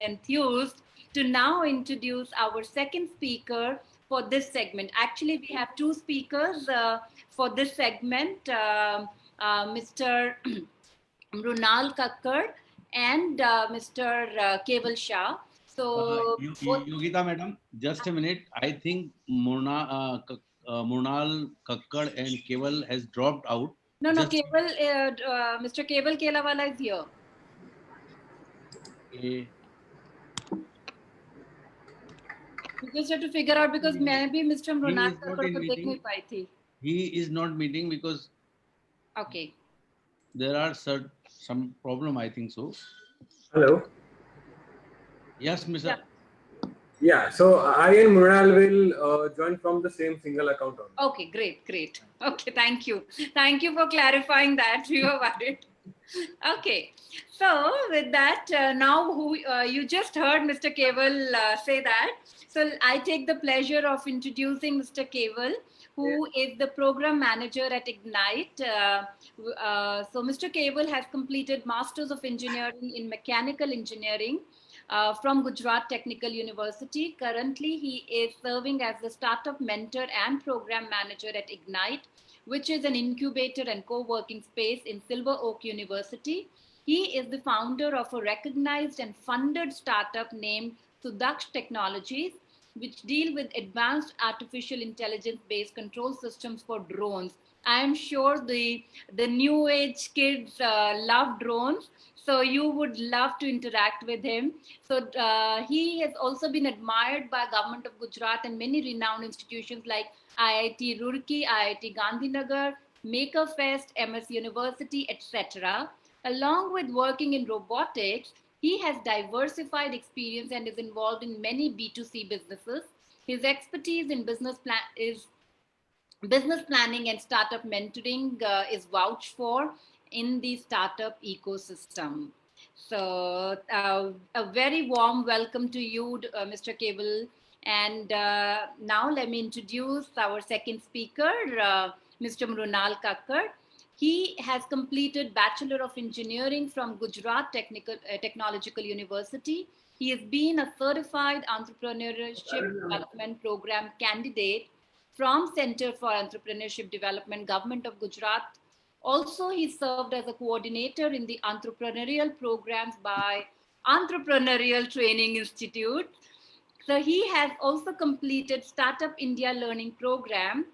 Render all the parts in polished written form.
enthused to now introduce our second speaker for this segment. Actually, we have two speakers for this segment, Mr. Mrunal Kakkar and Mr. Keval Shah. So both. Yogita madam, just a minute. I think Murnal Kakkad and Keval has dropped out. No, no, Just Keval, Mr. Keval Kelawala is here. a, We just have to figure out because maybe Mr. he Mrunal is not Kakkar in को देख नहीं meeting. पाई थी. He is not meeting because Okay. there are some problem. I think so. Hello. Yes, Mr. Yeah, so I and Mrunal will join from the same single account only. Okay, great. Okay, thank you. Thank you for clarifying that. We were worried. Okay, so with that, now you just heard Mr. Keval say that. So I take the pleasure of introducing Mr. Keval, who is the program manager at Ignite. So Mr. Keval has completed Masters of Engineering in Mechanical Engineering from Gujarat Technical University. Currently, he is serving as the startup mentor and program manager at Ignite, which is an incubator and co-working space in Silver Oak University. He is the founder of a recognized and funded startup named Sudaksh Technologies, which deal with advanced artificial intelligence-based control systems for drones. I am sure the new age kids love drones, so you would love to interact with him. So he has also been admired by government of Gujarat and many renowned institutions like IIT Roorkee, IIT Gandhinagar, Makerfest, MS University, etc. Along with working in robotics, he has diversified experience and is involved in many B2C businesses. His expertise in business planning and startup mentoring is vouched for in the startup ecosystem. So, a very warm welcome to you, Mr. Cable. And now let me introduce our second speaker, Mr. Mrunal Kakkar. He has completed Bachelor of Engineering from Gujarat Technological University. He has been a certified entrepreneurship development program candidate from Center for Entrepreneurship Development, Government of Gujarat. Also, he served as a coordinator in the entrepreneurial programs by Entrepreneurial Training Institute. So he has also completed Startup India Learning Program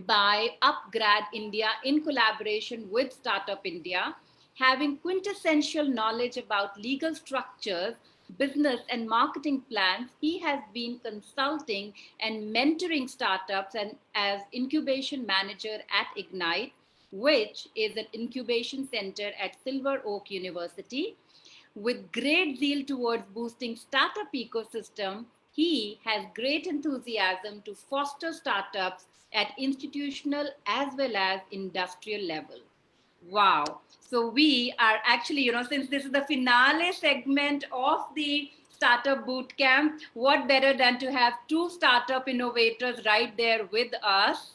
by Upgrad India in collaboration with Startup India, having quintessential knowledge about legal structures, business and marketing plans. He has been consulting and mentoring startups and as incubation manager at Ignite, which is an incubation center at Silver Oak University. With great zeal towards boosting startup ecosystem, he has great enthusiasm to foster startups at institutional as well as industrial level. Wow. So we are actually, since this is the finale segment of the startup bootcamp, what better than to have two startup innovators right there with us.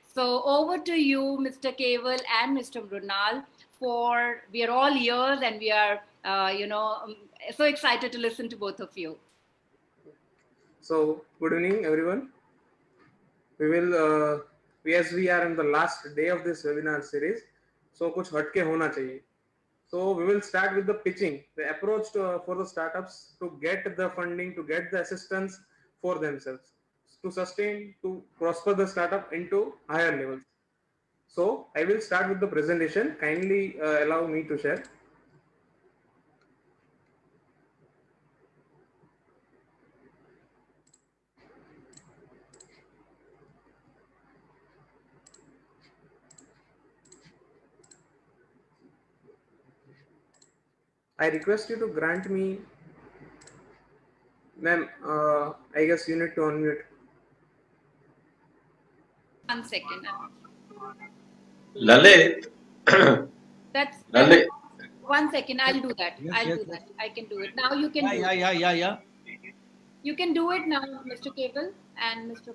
So over to you, Mr. Keval and Mr. Brunal, for we are all ears and we are, so excited to listen to both of you. So, good evening, everyone. As we are in the last day of this webinar series, so कुछ हटके होना चाहिए. So we will start with the pitching, the approach for the startups to get the funding, to get the assistance for themselves, to sustain, to prosper the startup into higher levels. So I will start with the presentation. Kindly allow me to share. I request you to grant me, ma'am, I guess you need to unmute. 1 second. Lalit. That's Lalit. 1 second. I'll do that. Yes, I'll yes, do yes. that. I can do it. Now you can do it. Yeah. You can do it now, Mr. Cable and Mr.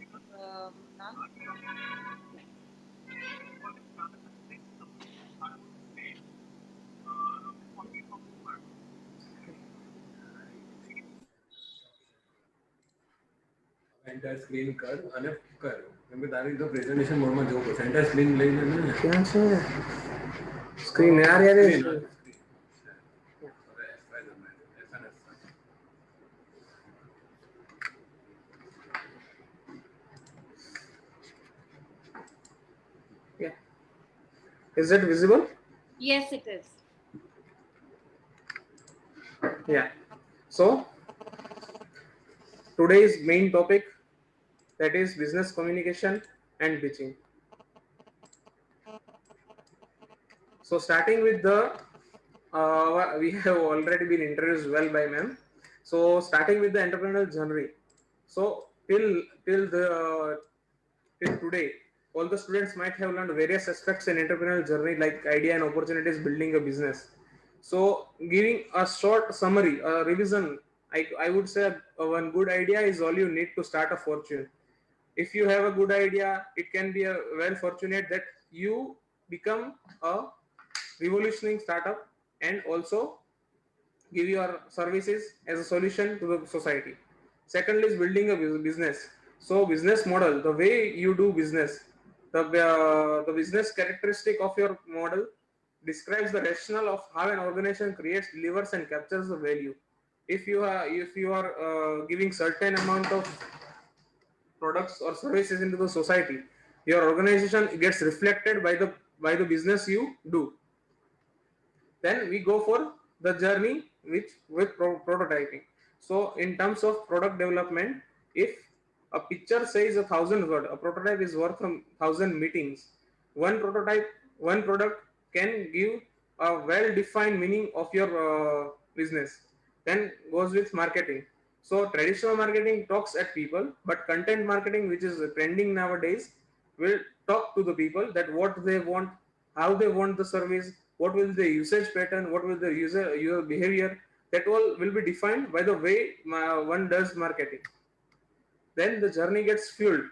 Nal. Entire screen કર અને કર કેમ કે તારી તો presentation મોડમાં જવું પડશે એન્ટાયર સ્ક્રીન લઈને ને ક્યાં છે સ્ક્રીન યાર યાર yeah, is it visible? Yes, it is. Yeah, so today's main topic, that is business communication and pitching. So starting with the we have already been introduced well by ma'am. So starting with the entrepreneurial journey, so till today, all the students might have learned various aspects in entrepreneurial journey like idea and opportunities building a business. So giving a short summary, a revision, I would say one good idea is all you need to start a fortune. If you have a good idea, it can be a well fortunate that you become a revolutioning startup and also give your services as a solution to the society. Second is building a business. So business model, the way you do business, the business characteristic of your model describes the rationale of how an organization creates, delivers and captures the value. If you are giving certain amount of products or services into the society, your organization gets reflected by the business you do. Then we go for the journey with prototyping. So in terms of product development, if a picture says 1,000 words, a prototype is worth 1,000 meetings. One product can give a well defined meaning of your business. Then goes with marketing. So traditional marketing talks at people, but content marketing, which is trending nowadays, will talk to the people that what they want, how they want the service, what will the usage pattern, what will the user behavior. That all will be defined by the way one does marketing. Then the journey gets fueled.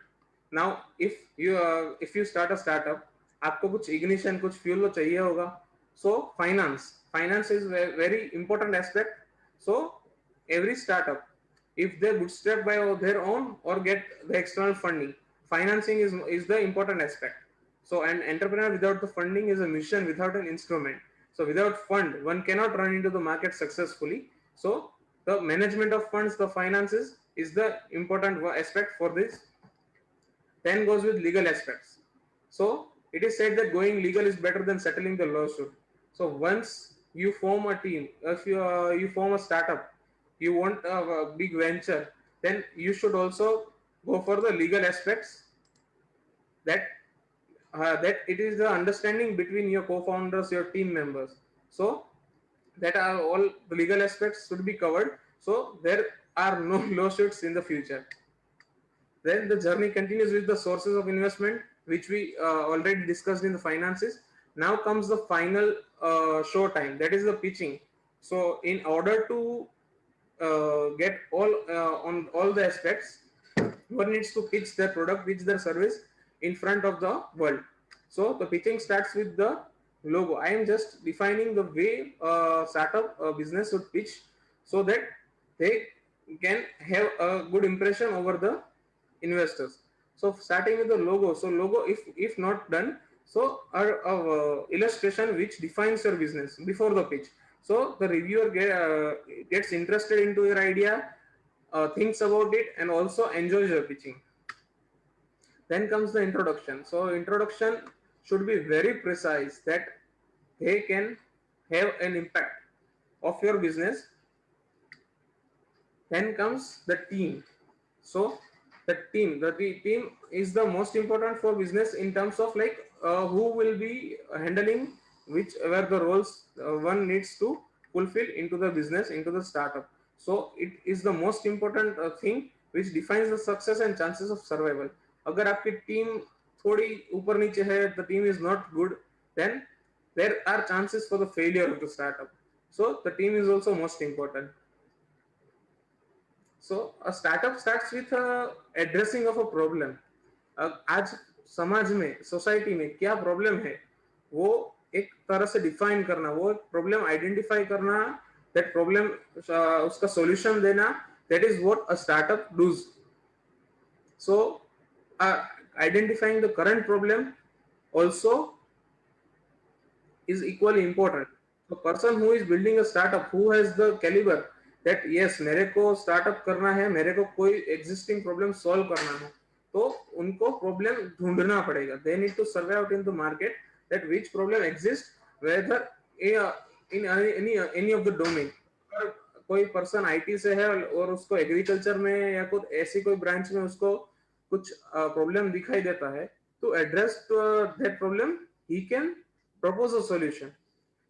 Now if you start a startup, आपको कुछ ignition, कुछ fuel तो चाहिए होगा. So finance is a very important aspect. So every startup, if they bootstrap by their own or get the external funding, financing is the important aspect. So an entrepreneur without the funding is a mission without an instrument. So without fund, one cannot run into the market successfully. So the management of funds, the finances, is the important aspect for this. Then goes with legal aspects. So it is said that going legal is better than settling the lawsuit. So once you form a team, if you form a startup, you want a big venture, then you should also go for the legal aspects. That it is the understanding between your co-founders, your team members. So that are all the legal aspects should be covered. So there are no lawsuits in the future. Then the journey continues with the sources of investment, which we already discussed in the finances. Now comes the final show time, that is the pitching. So in order to get on all the aspects, one needs to pitch their product, pitch their service in front of the world. So the pitching starts with the logo. I am just defining the way startup business should pitch so that they can have a good impression over the investors. So starting with the logo. So logo, if not done, so a illustration which defines your business before the pitch. So the reviewer gets interested into your idea, thinks about it, and also enjoys your pitching. Then comes the introduction. So introduction should be very precise that they can have an impact of your business. Then comes the team. So the team is the most important for business in terms of like who will be handling whichever the roles one needs to fulfill into the business, into the startup. So it is the most important thing which defines the success and chances of survival. अगर आपकी team थोड़ी ऊपर नीचे है, the team is not good, then there are chances for the failure of the startup. So the team is also most important. So a startup starts with addressing of a problem. आज समाज में, society में क्या problem है वो एक तरह से डिफाइन करना, वो एक प्रॉब्लम आइडेंटिफाई करना, दैट प्रॉब्लम उसका सॉल्यूशन देना, that is what a startup does. So identifying the current problem also is equally important. The person who is building a startup, who has the caliber that yes मेरे को startup करना है, मेरे को कोई existing problem solve करना है, तो उनको problem ढूंढना पड़ेगा. They need to survey out in the market that which problem exists, whether in any of the domain. अगर कोई person IT से है और उसको agriculture में या कुछ ऐसी कोई branch में उसको कुछ problem दिखाई देता है, to address that problem he can propose a solution.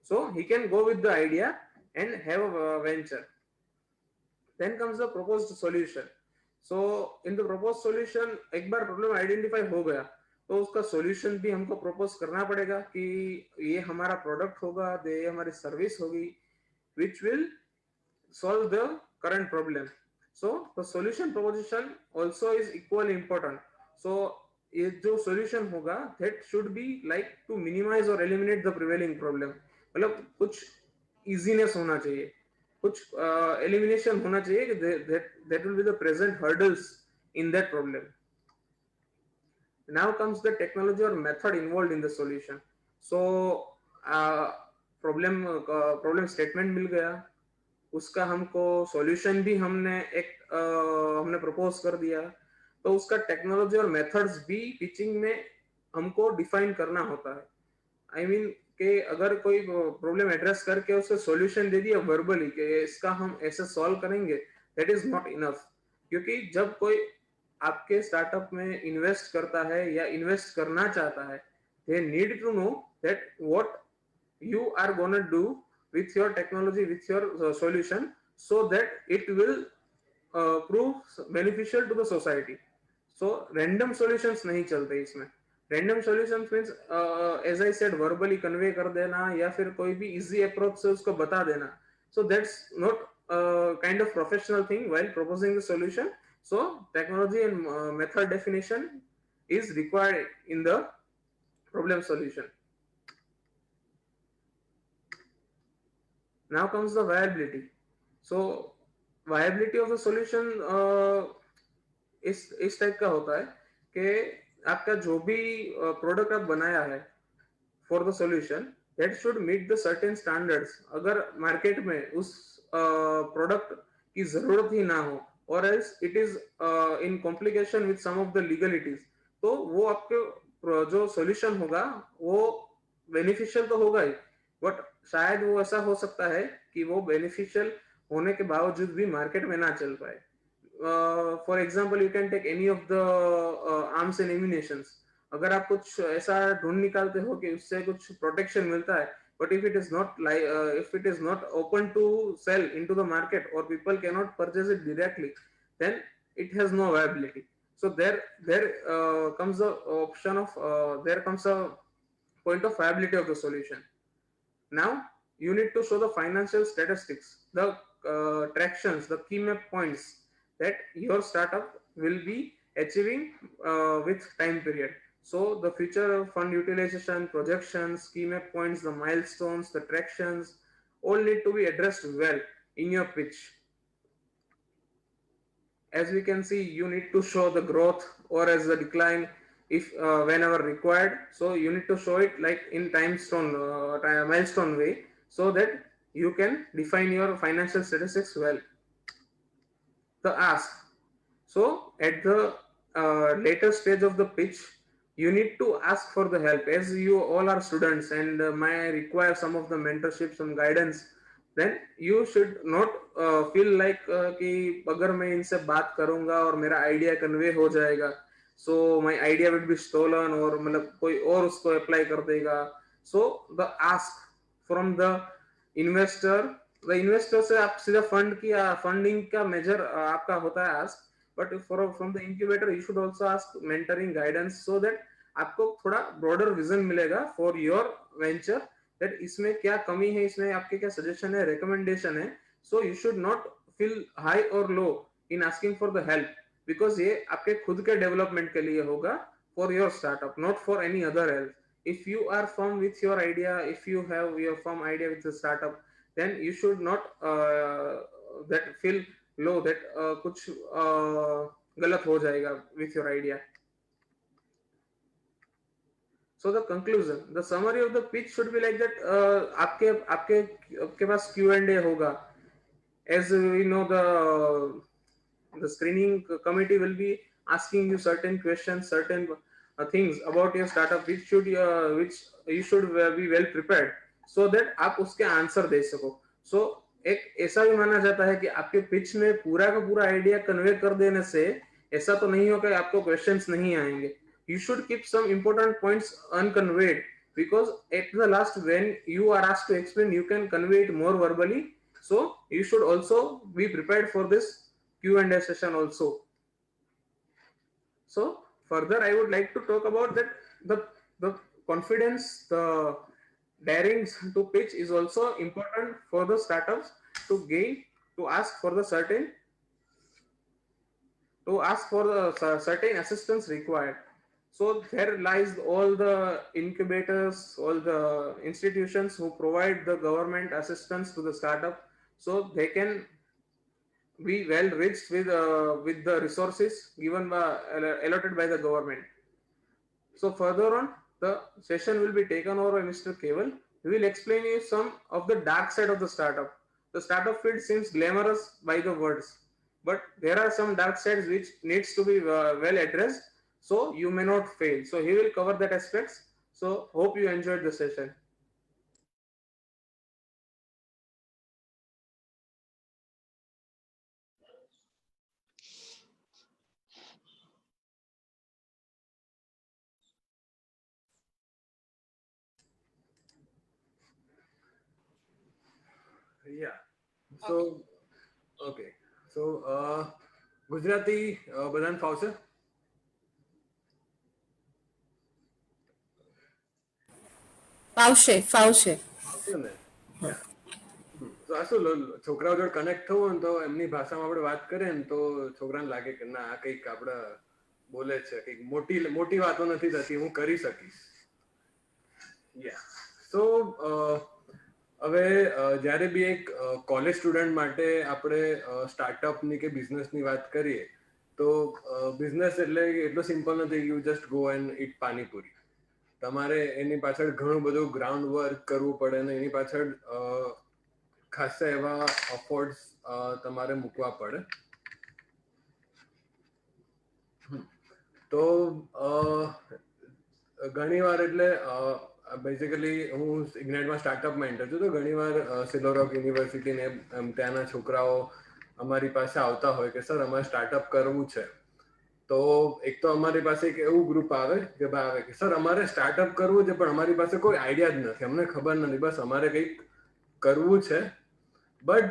So he can go with the idea and have a venture. Then comes the proposed solution. So in the proposed solution, एक बार problem identify हो गया, तो उसका solution भी हमको propose करना पड़ेगा कि ये हमारा product होगा, ये हमारी service होगी, which will solve the current problem. So the solution proposition also is equally important. So ये जो solution होगा that should be like to minimize or eliminate the prevailing problem. मतलब कुछ easiness होना चाहिए, कुछ elimination होना चाहिए कि that will be the present hurdles in that problem. Now comes the technology or method involved in the solution. So problem statement मिल गया, उसका हमको सॉल्यूशन भी हमने प्रपोज कर दिया, तो उसका टेक्नोलॉजी और मेथड्स भी पिचिंग में हमको डिफाइन करना होता है. आई मीन कि अगर कोई प्रॉब्लम एड्रेस करके उसका सॉल्यूशन दे दिया वर्बली कि इसका हम ऐसे सॉल्व करेंगे, दैट इज नॉट इनफ. क्योंकि जब कोई आपके स्टार्टअप में इन्वेस्ट करता है या इन्वेस्ट करना चाहता है, they need to know that what you are going to do with your technology, with your solution, so that it will prove beneficial to the society. So random solutions नहीं चलते इसमें. Random solutions means as I said verbally convey कर देना या फिर कोई भी easy approach से उसको बता देना. So that's not kind of professional thing while proposing the solution. So technology and method definition is required in the problem solution. Now comes the viability. So viability of the solution इस type का होता है कि आपका जो भी product आप बनाया है for the solution, that should meet the certain standards. अगर मार्केट में उस प्रोडक्ट की जरूरत ही ना हो और else it is in complication with some of the legalities, तो वो आपके जो सॉल्यूशन होगा वो बेनिफिशियल तो होगा ही, बट शायद वो ऐसा हो सकता है कि वो बेनिफिशियल होने के बावजूद भी मार्केट में ना चल पाए. For example you can take any of the arms and ammunitions. अगर आप कुछ ऐसा ढूंढ निकालते हो कि उससे कुछ प्रोटेक्शन मिलता है, but if it is not open to sell into the market or people cannot purchase it directly, then it has no viability. So there comes the option of there comes a point of viability of the solution. Now you need to show the financial statistics, the tractions, the key map points that your startup will be achieving with time period. So the future fund utilization, projections, key map points, the milestones, the tractions, all need to be addressed well in your pitch. As we can see, you need to show the growth or as the decline if whenever required. So you need to show it like in milestone way, so that you can define your financial statistics well. The ask. So at the later stage of the pitch, you need to ask for the help. As you all are students and may require some of the mentorship, some guidance, then you should not feel like कि अगर मैं इनसे बात करूंगा और मेरा idea convey हो जाएगा, so my idea will be stolen और मतलब कोई और उसको अप्लाई कर देगा. So the ask from the investor से आप सीधा फंडिंग का मेजर आपका होता है ask, but from the incubator you should also ask mentoring guidance, so that आपको थोड़ा broader vision मिलेगा for your venture, that इसमें क्या कमी है, इसमें आपके क्या suggestion है, recommendation है. So you should not feel high or low in asking for the help, because ये आपके खुद के development के लिए होगा, for your startup, not for any other help. If you are firm with your idea, if you have your firm idea with the startup, then you should not that feel low that कुछ गलत हो जाएगा with your idea. So the conclusion, the summary of the pitch should be like that. आपके आपके आपके पास Q&A होगा. As we know, the screening committee will be asking you certain questions, certain things about your startup, which you should be well prepared, so that आप उसके answer दे सको. So एक ऐसा भी माना जाता है कि आपके पिच में पूरा का पूरा आइडिया कन्वे कर देने से ऐसा तो नहीं होगा कि आपको क्वेश्चंस नहीं आएंगे. You should keep some important points unconveyed, because at the last, when you are asked to explain, you can convey it more verbally. So you should also be prepared for this Q&A session also. So further, I would like to talk about that the confidence, the daring to pitch is also important for the startups to gain, to ask for the certain assistance required. So there lies all the incubators, all the institutions who provide the government assistance to the startup, so they can be well reached with the resources given by, allotted by the government. So further on, the session will be taken over by Mr. Keval. He will explain you some of the dark side of the startup. The startup field seems glamorous by the words, but there are some dark sides which needs to be well addressed, so you may not fail. So he will cover that aspects. So hope you enjoyed the session. Yeah. So, okay. So, Gujarati બધાને ફાવશે? ફાવશે ફાવશે. ફાવશે ને? તો આ શું છોકરાઓ જોડે કનેક્ટ થવું હોય ને તો એમની ભાષામાં આપણે વાત કરીએ ને તો છોકરાને લાગે કે ના આ કંઈક આપણે બોલે છે, કંઈક મોટી મોટી વાતો નથી થતી, હું કરી શકીશ. યા. સો હવે જ્યારે બી એક કોલેજ સ્ટુડન્ટ માટે આપણે સ્ટાર્ટઅપની કે બિઝનેસની વાત કરીએ તો બિઝનેસ એટલે એટલો સિમ્પલ નથી, યુ જસ્ટ ગો એન્ડ ઈટ પાણીપુરી. તમારે એની પાછળ ઘણું બધું ગ્રાઉન્ડ વર્ક કરવું પડે અને એની પાછળ ખાસા એવા અફોર્ડ્સ તમારે મૂકવા પડે. તો ઘણીવાર એટલે બેઝિકલી હું ઇગ્નાઇટમાં સ્ટાર્ટઅપમાં એન્ટર છું, તો ઘણીવાર સિલોરોક યુનિવર્સિટી ને ત્યાંના છોકરાઓ અમારી પાસે આવતા હોય કે સર અમારે સ્ટાર્ટઅપ કરવું છે. તો એક તો અમારી પાસે એક એવું ગ્રુપ આવે કે ભાઈ આવે કે સર અમારે સ્ટાર્ટઅપ કરવું છે પણ અમારી પાસે કોઈ આઈડિયા જ નથી, અમને ખબર નથી, બસ અમારે કંઈક કરવું છે બટ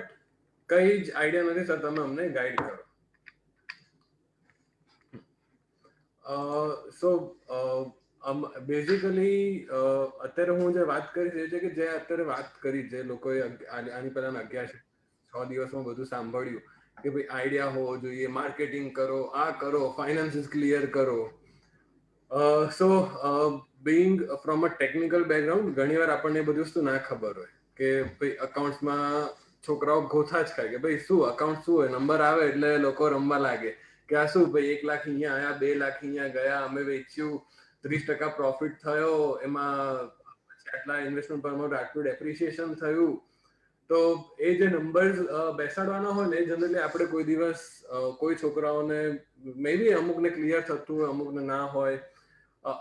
કઈ જ આઈડિયા નથી, સર તમે અમને ગાઈડ કરો. સો બેઝિકલી અત્યારે હું જે વાત કરીશ એ છે કે જે અત્યારે વાત કરી, જે લોકોએ આની પહેલા 6 દિવસમાં બધું સાંભળ્યું કે ભાઈ આઈડિયા હોવો જોઈએ, માર્કેટિંગ કરો, આ કરો, ફાઇનાન્સીસ ક્લિયર કરો. So being from a technical background ઘણીવાર આપણને બધી વસ્તુ ના ખબર હોય કે ભાઈ અકાઉન્ટ્સમાં છોકરાઓ ગોથા જ ખાય કે ભાઈ શું અકાઉન્ટ શું હોય, નંબર આવે એટલે લોકો રમવા લાગે કે આ શું ભાઈ 1 લાખ અહીંયા આયા, 2 લાખ અહીંયા ગયા, અમે વેચ્યું, 30% પ્રોફિટ થયો, એમાં આટલા ઇન્વેસ્ટમેન્ટ પર આટલું ડેપ્રિસિએશન થયું. તો એ જે નંબર્સ બેસાડવાના હોય ને એ જનરલી આપણે કોઈ દિવસ કોઈ છોકરાઓને મે બી અમુકને ક્લિયર થતું હોય, અમુકને ના હોય.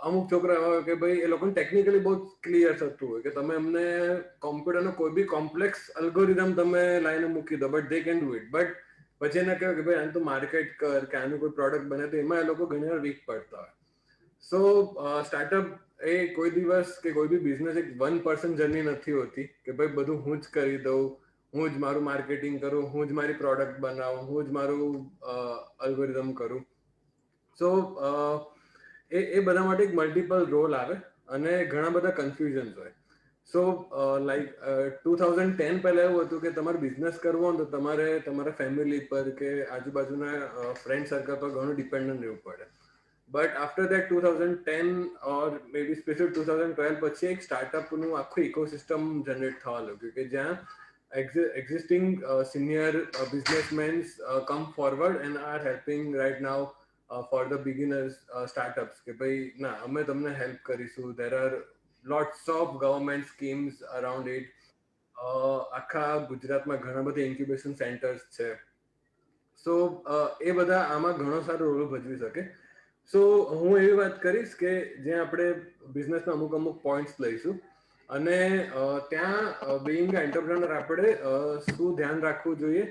અમુક છોકરા એવા હોય કે ભાઈ એ લોકોને ટેકનિકલી બહુ ક્લિયર થતું હોય કે તમે એમને કોમ્પ્યુટરનો કોઈ બી કોમ્પ્લેક્સ અલ્ગોરિધમ તમે લાઈને મૂકી દો but they can do it. But પછી એને કહ્યું કે ભાઈ આનું તો માર્કેટ કર કે આનું કોઈ પ્રોડક્ટ બને, તો એમાં એ લોકો ઘણીવાર વીક પડતા હોય. સો સ્ટાર્ટઅપ એ કોઈ દિવસ કે કોઈ બી બિઝનેસ એક 1% જર્ની નથી હોતી કે ભાઈ બધું હું જ કરી દઉં, હું જ મારું માર્કેટિંગ કરું, હું જ મારી પ્રોડક્ટ બનાવું, હું જ મારું અલ્ગોરિધમ કરું. સો એ બધા માટે એક મલ્ટિપલ રોલ આવે અને ઘણા બધા કન્ફ્યુઝન્સ હોય. સો લાઈક 2010 પહેલા એવું હતું કે તમારે બિઝનેસ કરવો હોય તો તમારે તમારા ફેમિલી પર કે આજુબાજુના ફ્રેન્ડ સર્કલ પર ઘણું ડિપેન્ડન્ટ રહેવું પડે. But after that 2010 or may be special 2012 પછી એક સ્ટાર્ટઅપનું આખું ઇકોસિસ્ટમ જનરેટ થવા લાગ્યું કે જ્યાં existing senior businessmen come forward and are helping right now for the beginners startups કે ભાઈ ના અમે તમને હેલ્પ કરીશું. There are lots of government schemes around it. આખા ગુજરાતમાં ઘણા બધા ઇન્ક્યુબેશન સેન્ટર્સ છે. સો એ બધા આમાં ઘણો સારો રોલ ભજવી શકે. સો હું એવી વાત કરીશ કે જ્યાં આપણે બિઝનેસના અમુક પોઈન્ટ્સ લઈશું અને ત્યાં બિંગ એન્ટરપ્રેનર આપણે શું ધ્યાન રાખવું જોઈએ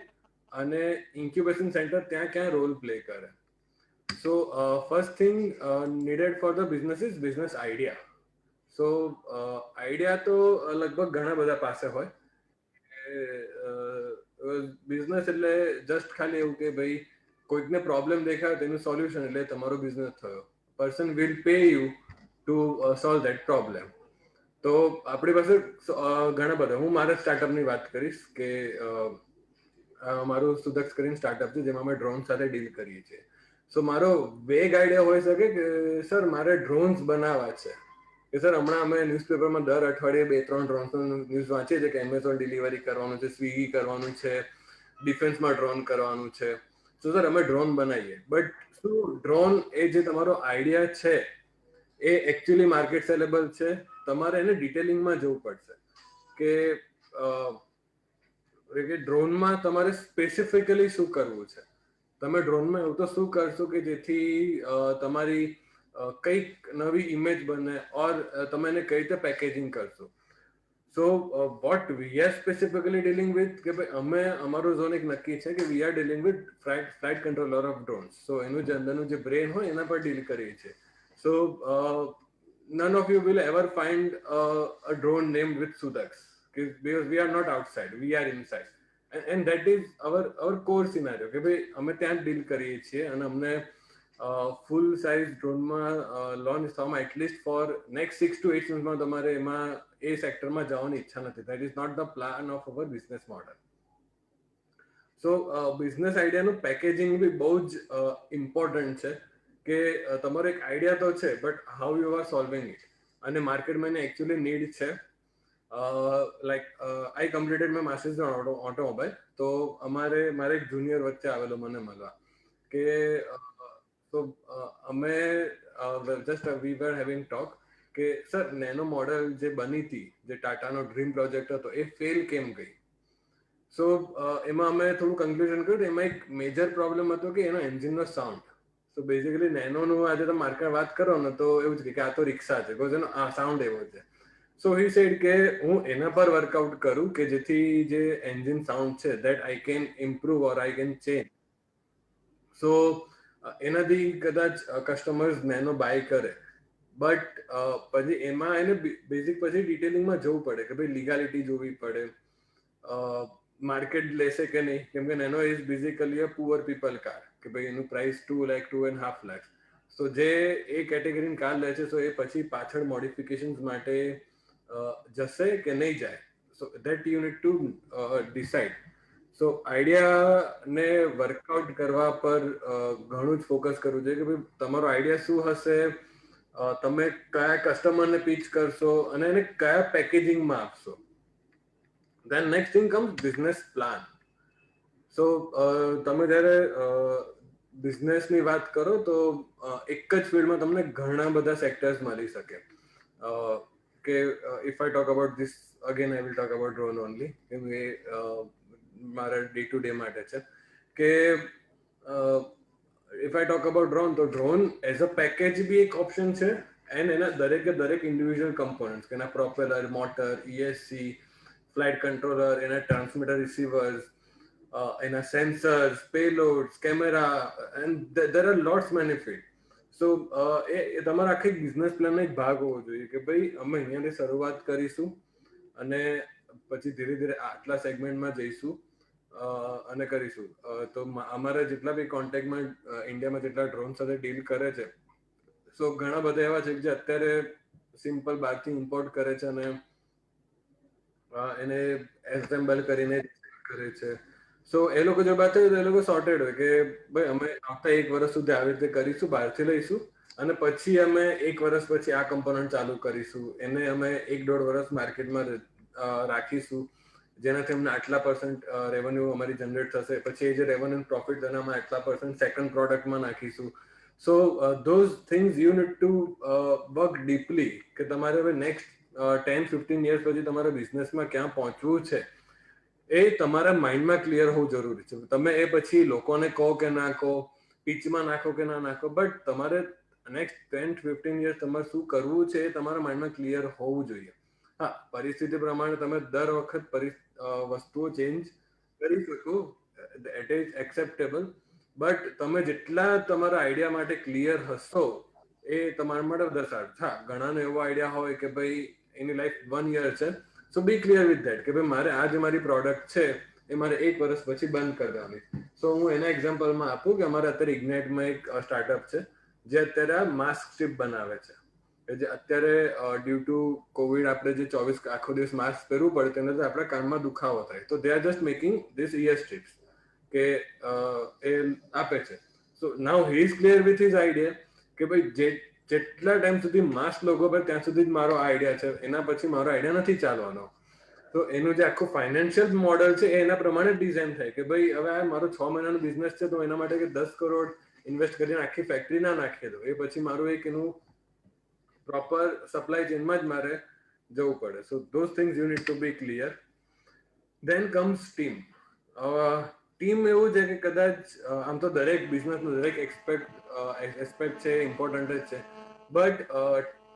અને ઇન્ક્યુબેશન સેન્ટર ત્યાં ક્યાં રોલ પ્લે કરે. So first thing needed for the business is business idea. So idea તો લગભગ ઘણા બધા પાસે હોય. બિઝનેસ એટલે જસ્ટ ખાલી એવું કે ભાઈ કોઈકને પ્રોબ્લેમ દેખાય તેનું સોલ્યુશન એટલે તમારો બિઝનેસ થયો. Person will pay you to solve that problem. તો આપણી પાસે ઘણા બધા, હું મારા સ્ટાર્ટઅપની વાત કરીશ કે મારું સુદક્ષ કરીને સ્ટાર્ટઅપ છે જેમાં અમે ડ્રોન સાથે ડીલ કરીએ છીએ. સો મારો વેગ આઈડિયા હોઈ શકે કે સર મારે ડ્રોન્સ બનાવવા છે કે સર હમણાં અમે ન્યૂઝપેપરમાં દર અઠવાડિયે 2-3 ડ્રોન્સનો ન્યૂઝ વાંચીએ છીએ કે એમેઝોન ડિલિવરી કરવાનું છે, સ્વિગી કરવાનું છે, ડિફેન્સમાં ડ્રોન કરવાનું છે. સો સર અમે ડ્રોન બનાવીએ, બટ શું ડ્રોન એ જે તમારો આઈડિયા છે એ એકચ્યુઅલી માર્કેટ સેલેબલ છે? તમારે એને ડિટેલિંગમાં જવું પડશે કે ડ્રોનમાં તમારે સ્પેસિફિકલી શું કરવું છે. તમે ડ્રોનમાં એવું તો શું કરશો કે જેથી તમારી કંઈક નવી ઇમેજ બને ઓર તમે એને કઈ રીતે પેકેજિંગ કરશો. So what we are specifically dealing with કે ભાઈ અમે અમારો ઝોન એક નક્કી છે કે we are dealing with flight controller of drones. So એનું જે અંદરનું જે બ્રેન હોય એના પર ડીલ કરીએ છીએ. સો none of you will ever find a drone named with Sudaks because we are not outside, we are inside. And that is our core scenario કે ભાઈ અમે ત્યાં ડીલ કરીએ છીએ અને અમને ફૂલ સાઇઝ ડ્રોનમાં લોન્ચ થવામાં એટલીસ્ટ ફોર નેક્સ્ટ 6 to 8 monthsમાં તમારે એમાં એ સેક્ટરમાં જવાની ઈચ્છા નથી. That is not the plan of our business model. So business આઈડિયાનું પેકેજિંગ બી બહુ જ ઇમ્પોર્ટન્ટ છે કે તમારો એક આઈડિયા તો છે but how you are solving it અને માર્કેટમાં એને એકચ્યુઅલી નીડ છે. Like I completed my masters on automobile. તો મારે એક જુનિયર વચ્ચે આવેલો મને મળવા કે તો અમે જસ્ટ વી વર હેવિંગ ટોક કે સર નેનો મોડલ જે બની હતી, જે ટાટાનો ડ્રીમ પ્રોજેક્ટ હતો, એ ફેલ કેમ ગઈ. સો એમાં અમે થોડું કન્ક્લુઝન કર્યું. એમાં એક મેજર પ્રોબ્લેમ હતો કે એનો એન્જિનનો સાઉન્ડ. સો બેઝિકલી નેનોનું આજે તમે માર્કેટ વાત કરો ને તો એવું જ કે આ તો રિક્ષા છે, બીકોઝ એનો આ સાઉન્ડ એવો છે. સો હી સેડ કે હું એના પર વર્કઆઉટ કરું કે જેથી જે એન્જિન સાઉન્ડ છે that I can improve or I can change. So એનાથી કદાચ કસ્ટમર્સ નેનો બાય કરે, બટ પછી એમાં એને બેઝિક પછી ડિટેલિંગમાં જવું પડે કે ભાઈ લીગાલિટી જોવી પડે, માર્કેટ લેશે કે નહીં, કેમ કે nano is basically a poor people car કે ભાઈ એનું પ્રાઇસ 2 લાખ 2.5 લાખ. સો જે એ કેટેગરીની કાર લે છે સો એ પછી પાછળ મોડિફિકેશન્સ માટે જશે કે નહીં જાય. So that you need to decide. So આઈડિયાને વર્કઆઉટ કરવા પર ઘણું જ ફોકસ કરવું જોઈએ કે ભાઈ તમારો આઈડિયા શું હશે, તમે કયા કસ્ટમરને પીચ કરશો અને એને કયા પેકેજિંગમાં આપશો. Then next thing comes business plan. So તમે જ્યારે બિઝનેસની વાત કરો તો એક જ ફિલ્ડમાં તમને ઘણા બધા સેક્ટર્સ મળી શકે કે if I talk about this again I will talk about drone only કેમ કે મારા ડે ટુ ડે માટે છે કે if I talk about drone તો ડ્રોન એઝ અ પેકેજ બી એક ઓપ્શન છે એન્ડ એના દરેક ઇન્ડિવિજ્યુઅલ કમ્પોનન્ટ્સ કે એના propeller, motor, ESC, flight controller, એના ટ્રાન્સમીટર રિસીવર્સ, એના sensors, payloads, camera and there are lots benefit. So એ તમારા આખી બિઝનેસ પ્લાનનો એક ભાગ હોવો જોઈએ કે ભાઈ અમે અહીંયાથી શરૂઆત કરીશું અને પછી ધીરે ધીરે આટલા સેગમેન્ટમાં જઈશું અને કરીશું. તો અમારા જેટલા બી કોન્ટેક્ટમાં ઇન્ડિયામાં જેટલા ડ્રોન સાથે ડીલ કરે છે સો ઘણા બધા એવા છે જે અત્યારે સિમ્પલ બહારથી ઇમ્પોર્ટ કરે છે અને એને એસેમ્બલ કરીને કરે છે. સો એ લોકો જો વાત હોય તો એ લોકો સોર્ટેડ હોય કે ભાઈ અમે આવતા 1 વર્ષ સુધી આવી રીતે કરીશું, બહારથી લઈશું અને પછી અમે 1 વર્ષ પછી આ કમ્પોનન્ટ ચાલુ કરીશું, એને અમે 1-1.5 વર્ષ માર્કેટમાં રાખીશું જેનાથી અમને આટલા % રેવન્યુ અમારી જનરેટ થશે, પછી એ જે રેવન્યુ પ્રોફિટ એનામાં આટલા % સેકન્ડ પ્રોડક્ટમાં નાખીશું. સો those things you need to work deeply કે તમારે હવે નેક્સ્ટ 10-15 years પછી તમારા બિઝનેસમાં ક્યાં પહોંચવું છે એ તમારા માઇન્ડમાં ક્લિયર હોવું જરૂરી છે. તમે એ પછી લોકોને કહો કે ના કહો, પિચમાં નાખો કે ના નાખો, બટ તમારે નેક્સ્ટ 10-15 years તમારે શું કરવું છે એ તમારા માઇન્ડમાં ક્લિયર હોવું જોઈએ. હા, પરિસ્થિતિ પ્રમાણે તમે દર વખત વસ્તુઓ ચેન્જ કરી શકો, ઇટ ઇઝ એક્સેપ્ટેબલ, બટ તમે જેટલા તમારા આઈડિયા માટે ક્લિયર હશો એ તમારા માટે વધારે સારું. હા, ઘણાનો એવો આઈડિયા હોય કે ભાઈ એની લાઈફ 1 year છે, સો બી ક્લિયર વિથ ધેટ કે ભાઈ મારે આ જે મારી પ્રોડક્ટ છે એ મારે 1 વર્ષ પછી બંધ કરી દેવાની. સો હું એના એક્ઝામ્પલમાં આપું કે અમારે અત્યારે ઇગ્નાઇટમાં એક સ્ટાર્ટઅપ છે જે અત્યારે માસ્ક સ્ટ્રીપ બનાવે છે. જે અત્યારે ડ્યુ ટુ કોવિડ આપણે જે 24 આખો દિવસ માસ્ક પહેરવું પડે તેનાથી આપણા કાનમાં દુખાવો થાય, તો they are just making this ear strips કે એ આપે છે. So now he is clear with his idea કે ભાઈ જેટલા ટાઈમ સુધી માસ્ક લોકો પર ત્યાં સુધી જ મારો આઈડિયા છે, એના પછી મારો આઈડિયા નથી ચાલવાનો. તો એનું જે આખું ફાઇનાન્શિયલ મોડલ છે એ એના પ્રમાણે ડિઝાઇન થાય કે ભાઈ હવે આ મારો 6 મહિનાનો બિઝનેસ છે, તો એના માટે કે 10 કરોડ ઇન્વેસ્ટ કરીને આખી ફેક્ટરી ના નાખી દો, એ પછી મારું એક એનું પ્રોપર સપ્લાય ચેનમાં જ મારે જવું પડે. So those things you need to be clear. Then comes team. Team એવું છે કે કદાચ આમ તો દરેક બિઝનેસનું દરેક એસ્પેક્ટ છે ઇમ્પોર્ટન્ટ જ છે, but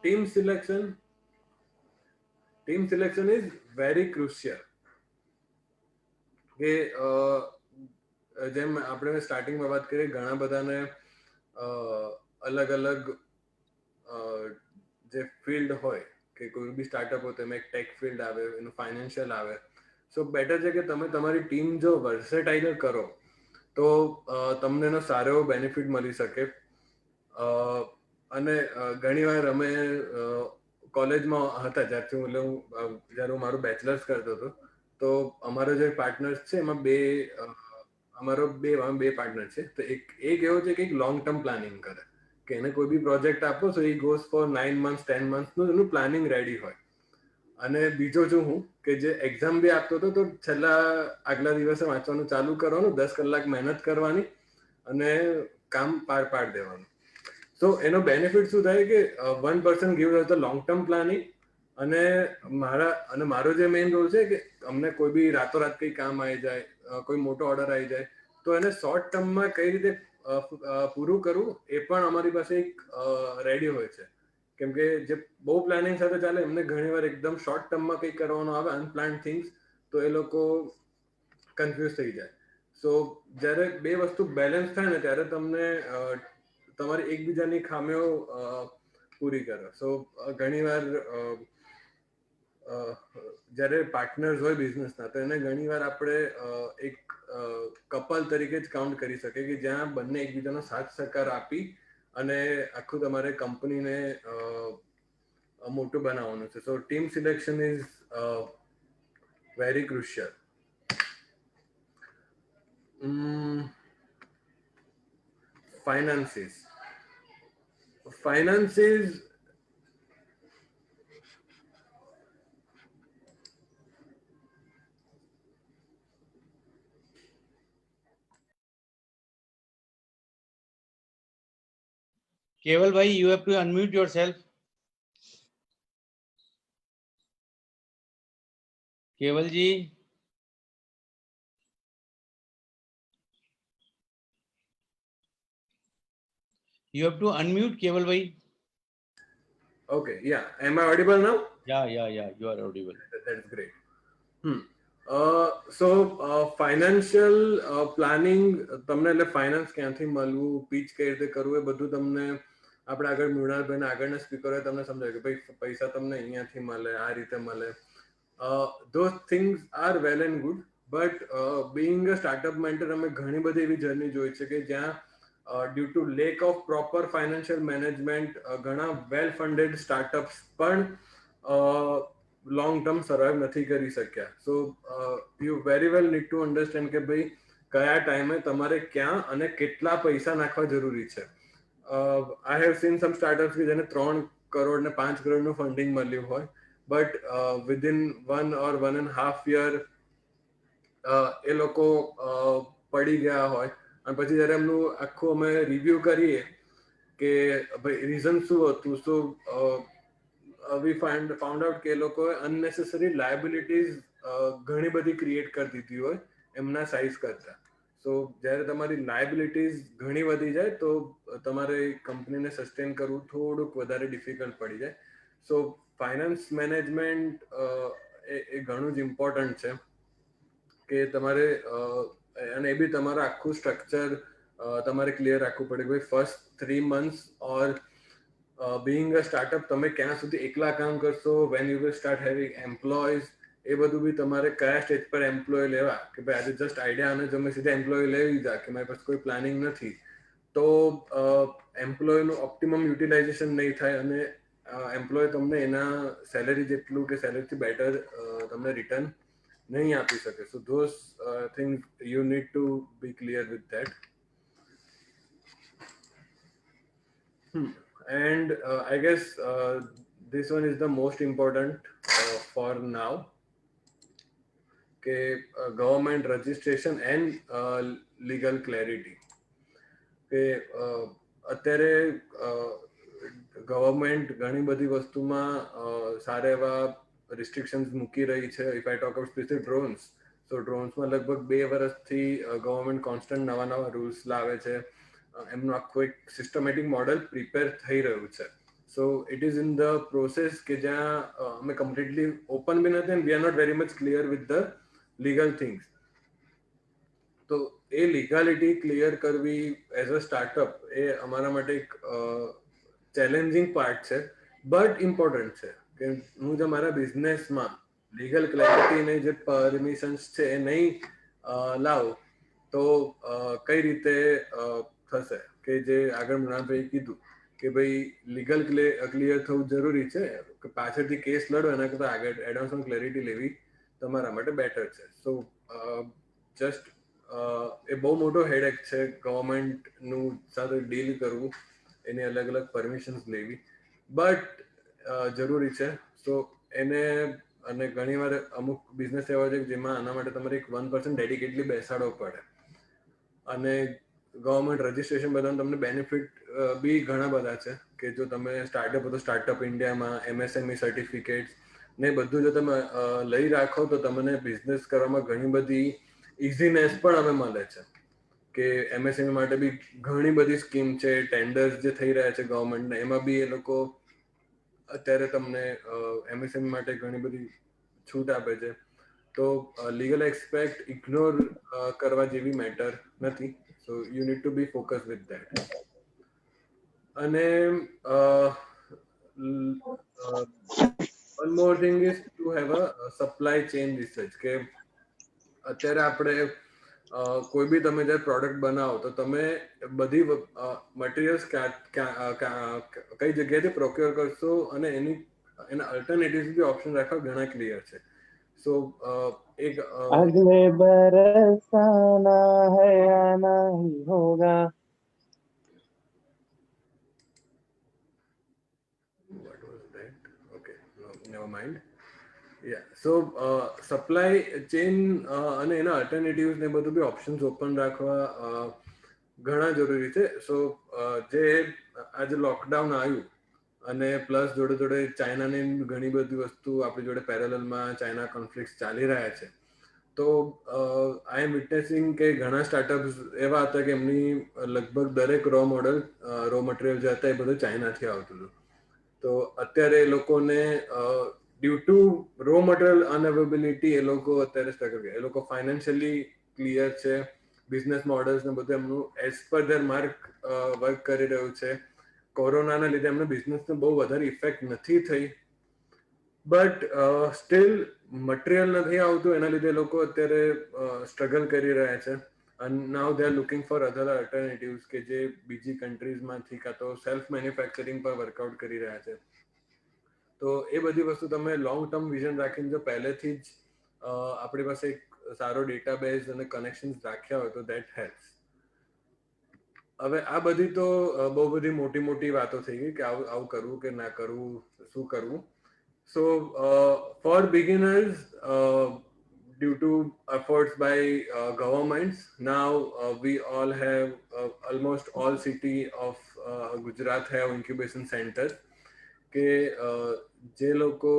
team selection is very crucial. કે જેમ આપણે સ્ટાર્ટિંગમાં વાત કરીએ, ઘણા બધાને અલગ અલગ જે ફિલ્ડ હોય કે કોઈ બી સ્ટાર્ટઅપ હોય, તેમાં એક ટેક ફિલ્ડ આવે, એનું ફાઇનાન્શિયલ આવે. સો બેટર છે કે તમે તમારી ટીમ જો વર્સેટાઇલ કરો તો તમને એનો સારો એવો બેનિફિટ મળી શકે. અને ઘણીવાર અમે કોલેજમાં હતા જ્યારથી જ્યારે હું મારું બેચલર્સ કરતો હતો, તો અમારો જે પાર્ટનર્સ છે એમાં બે પાર્ટનર છે. તો એક એવો છે કે એક લોંગ ટર્મ પ્લાનિંગ કરે કે એને કોઈ બી પ્રોજેક્ટ આપો, સો ઈ ગોઝ ફોર 9 months 10 months નું એનું પ્લાનિંગ રેડી હોય. અને બીજો છું હું કે જે એક્ઝામ બી આપતો હતો, તો છેલ્લા આગલા દિવસે વાંચવાનું ચાલુ કરવાનું, 10 કલાક મહેનત કરવાની અને કામ પાડ દેવાનું. તો એનો બેનિફિટ શું થાય કે 1% give the long term planning, અને મારો જે મેઇન રોલ છે કે અમને કોઈ બી રાતોરાત કઈ કામ આવી જાય, કોઈ મોટો ઓર્ડર આવી જાય, તો એને શોર્ટ ટર્મમાં કઈ રીતે પૂરું કરવું એ પણ અમારી પાસે એક રેડી હોય છે. કેમ કે જે બહુ પ્લાનિંગ સાથે ચાલે એમને ઘણીવાર એકદમ શોર્ટ ટર્મમાં કંઈક કરવાનું આવે, અનપ્લાન્ડ થિંગ્સ, તો એ લોકો કન્ફ્યુઝ થઈ જાય. સો જ્યારે બે વસ્તુ બેલેન્સ થાય ને ત્યારે તમને તમારી એકબીજાની ખામીઓ પૂરી કરે. સો ઘણીવાર જ્યારે પાર્ટનર્સ હોય બિઝનેસના, તો એને ઘણીવાર આપણે એક કપલ તરીકે જ કાઉન્ટ કરી શકીએ કે જ્યાં બંને એકબીજાનો સાથ સહકાર આપી અને આખું તમારે કંપનીને મોટું બનાવવાનું છે. So team selection is very crucial. Finances. Keval bhai, you have to unmute yourself. Keval ji. You have to unmute, Keval bhai. Okay, yeah. Am I audible now? Yeah, you are audible. That's great. So financial planning, તમને એટલે finance ક્યાંથી મળવું, pitch કઈ રીતે કરવું, એ બધું તમને આપણે આગળ મૃણાલભાઈ આગળના સ્પીકરોએ તમને સમજાવ્યું કે ભાઈ પૈસા તમને અહીંયાથી મળે, આ રીતે મળે. Those things are well and good, but being a startup mentor અમે ઘણી બધી એવી જર્ની જોઈ છે કે જ્યાં due to lack of proper financial management ઘણા well funded startups પણ long term survive નથી કરી શક્યા. So you very well need to understand કે ભાઈ કયા ટાઈમે તમારે ક્યાં અને કેટલા પૈસા નાખવા જરૂરી છે. I have seen some startups કે જેને 3 કરોડ ને 5 કરોડનું ફંડિંગ મળ્યું હોય, but within 1 or 1.5 year એ લોકો પડી ગયા હોય અને પછી જ્યારે એમનું આખું અમે રિવ્યુ કરીએ કે ભાઈ રીઝન શું હતું, સો વી ફાઉન્ડ આઉટ કે એ લોકોએ અનનેસેસરી લાયબિલિટીઝ ઘણી બધી ક્રિએટ કરી દીધી હોય એમના સાઇઝ કરતા. સો જ્યારે તમારી લાયબિલિટીઝ ઘણી વધી જાય તો તમારે કંપનીને સસ્ટેન કરવું થોડુંક વધારે ડિફિકલ્ટ પડી જાય. સો ફાઇનાન્સ મેનેજમેન્ટ એ ઘણું જ ઇમ્પોર્ટન્ટ છે કે તમારે અને એ બી તમારું આખું સ્ટ્રક્ચર તમારે ક્લિયર રાખવું પડે. ભાઈ first 3 months or being a startup તમે ક્યાં સુધી એકલા કામ કરશો, when you will start having employees, એ બધું બી તમારે કયા સ્ટેજ પર એમ્પ્લોય લેવા, કે ભાઈ આજે જસ્ટ આઈડિયા અને તમે સીધા એમ્પ્લોય લઈ લીધા કે મારી પાસે કોઈ પ્લાનિંગ નથી, તો એમ્પ્લોયનું ઓપ્ટિમમ યુટિલાઇઝેશન નહીં થાય અને એમ્પ્લોય તમને એના સેલેરી જેટલું કે સેલેરીથી બેટર તમને રિટર્ન નહીં આપી શકે. So those things you need to be clear with that. And I guess this one is the most important for now, કે government registration and legal clarity. કે અત્યારે ગવર્મેન્ટ ઘણી બધી વસ્તુમાં સારા એવા રિસ્ટ્રિક્શન્સ મૂકી રહી છે. If I talk about specific drones, તો ડ્રોન્સમાં લગભગ 2 વર્ષથી ગવર્મેન્ટ કોન્સ્ટન્ટ નવા રૂલ્સ લાવે છે. એમનું આખું એક સિસ્ટમેટિક મોડેલ પ્રિપેર થઈ રહ્યું છે. So it is in the process કે જ્યાં અમે કમ્પ્લીટલી ઓપન બી નથી and we are not very much clear with the legal things. તો એ લીગાલિટી ક્લિયર કરવી એઝ અ સ્ટાર્ટઅપ એ અમારા માટે એક ચેલેન્જિંગ પાર્ટ છે, બટ ઇમ્પોર્ટન્ટ છે. કે હું જો મારા બિઝનેસમાં લીગલ ક્લેરિટીને જે પરમિશન્સ છે એ નહીં લાવું તો કઈ રીતે થશે. કે જે આગળ મૃણાલભાઈ કીધું કે ભાઈ લીગલ ક્લિયર થવું જરૂરી છે, કે પાછળથી કેસ લડો એના કરતાં આગળ એડવાન્સમાં ક્લેરિટી લેવી તમારા માટે બેટર છે. સો જસ્ટ એ બહુ મોટો હેડેક છે ગવર્મેન્ટનું સાથે ડીલ કરવું, એની અલગ અલગ પરમિશન્સ લેવી, બટ જરૂરી છે. સો એને અને ઘણીવાર અમુક બિઝનેસ એવા છે જેમાં આના માટે તમારે એક 1% ડેડિકેટલી બેસાડવો પડે. અને ગવર્મેન્ટ રજિસ્ટ્રેશન બધાને તમને બેનિફિટ બી ઘણા બધા છે કે જો તમે સ્ટાર્ટઅપ તો સ્ટાર્ટઅપ ઇન્ડિયામાં MSME સર્ટિફિકેટ્સ ને બધું જો તમે લઈ રાખો તો તમને બિઝનેસ કરવામાં ઘણી બધી ઇઝીનેસ પણ અમે મળે છે. કે MSME માટે બી ઘણી બધી સ્કીમ છે, ટેન્ડર્સ જે થઈ રહ્યા છે ગવર્મેન્ટને, એમાં બી એ લોકો અત્યારે તમને MSME માટે ઘણી બધી છૂટ આપે છે. તો લીગલ એસ્પેક્ટ ઇગ્નોર કરવા જેવી મેટર નથી. So you need to be focus with that. અને one more thing is to have a supply chain research. કે અત્યારે આપણે કોઈ બી તમે જ્યારે પ્રોડક્ટ બનાવો તો તમે બધી મટીરિયલ્સ કઈ જગ્યાએથી પ્રોક્યોર કરશો અને એના અલ્ટરનેટિવ્સ બી ઓપ્શન રાખવા ઘણા ક્લિયર છે. સો એક अगले बरस आना है आना ही होगा. what was that? Okay, no, never mind. Yeah, so supply chain અને એના અલ્ટરનેટિવ્સ ને બધું બી ઓપ્શન્સ ઓપન રાખવા ઘણા જરૂરી છે. સો જે આજે લોકડાઉન આવ્યું અને પ્લસ જોડે જોડે ચાઇનાની ઘણી બધી વસ્તુ આપણી જોડે પેરેલલમાં ચાઇના કોન્ફ્લિક્ટ ચાલી રહ્યા છે. તો આઈ એમ વિટનેસિંગ કે ઘણા સ્ટાર્ટઅપ્સ એવા હતા કે એમની લગભગ દરેક રો મટીરિયલ જે હતા એ બધું ચાઇનાથી આવતું હતું. તો અત્યારે એ લોકોને ડ્યુ ટુ રો મટીરિયલ અનઅવેબિલિટી એ લોકો અત્યારે સ્ટ્રગલ કરે. એ લોકો ફાઇનાન્શિયલી ક્લિયર છે, બિઝનેસ મોડલ્સ ને બધું એમનું as per there mark work કરી રહ્યું છે. કોરોનાના લીધે એમને બિઝનેસને બહુ વધારે ઇફેક્ટ નથી થઈ, બટ સ્ટીલ મટીરિયલ નથી આવતું, એના લીધે લોકો અત્યારે સ્ટ્રગલ કરી રહ્યા છે. and now they are looking for other alternatives કે જે બીજી કન્ટ્રીઝમાંથી કાં તો સેલ્ફ મેન્યુફેક્ચરિંગ પર વર્કઆઉટ કરી રહ્યા છે. તો એ બધી વસ્તુ તમે લોંગ ટર્મ વિઝન રાખીને જો પહેલેથી જ આપણી પાસે એક સારો ડેટાબેઝ અને કનેક્શન્સ રાખ્યા હોય તો દેટ હેલ્પ્સ. હવે આ બધી તો બહુ બધી મોટી વાતો થઈ ગઈ કે આવું કરવું કે ના કરવું, શું કરવું. So for beginners due to efforts by governments, now we all have almost all city of Gujarat have incubation centers કે જે લોકો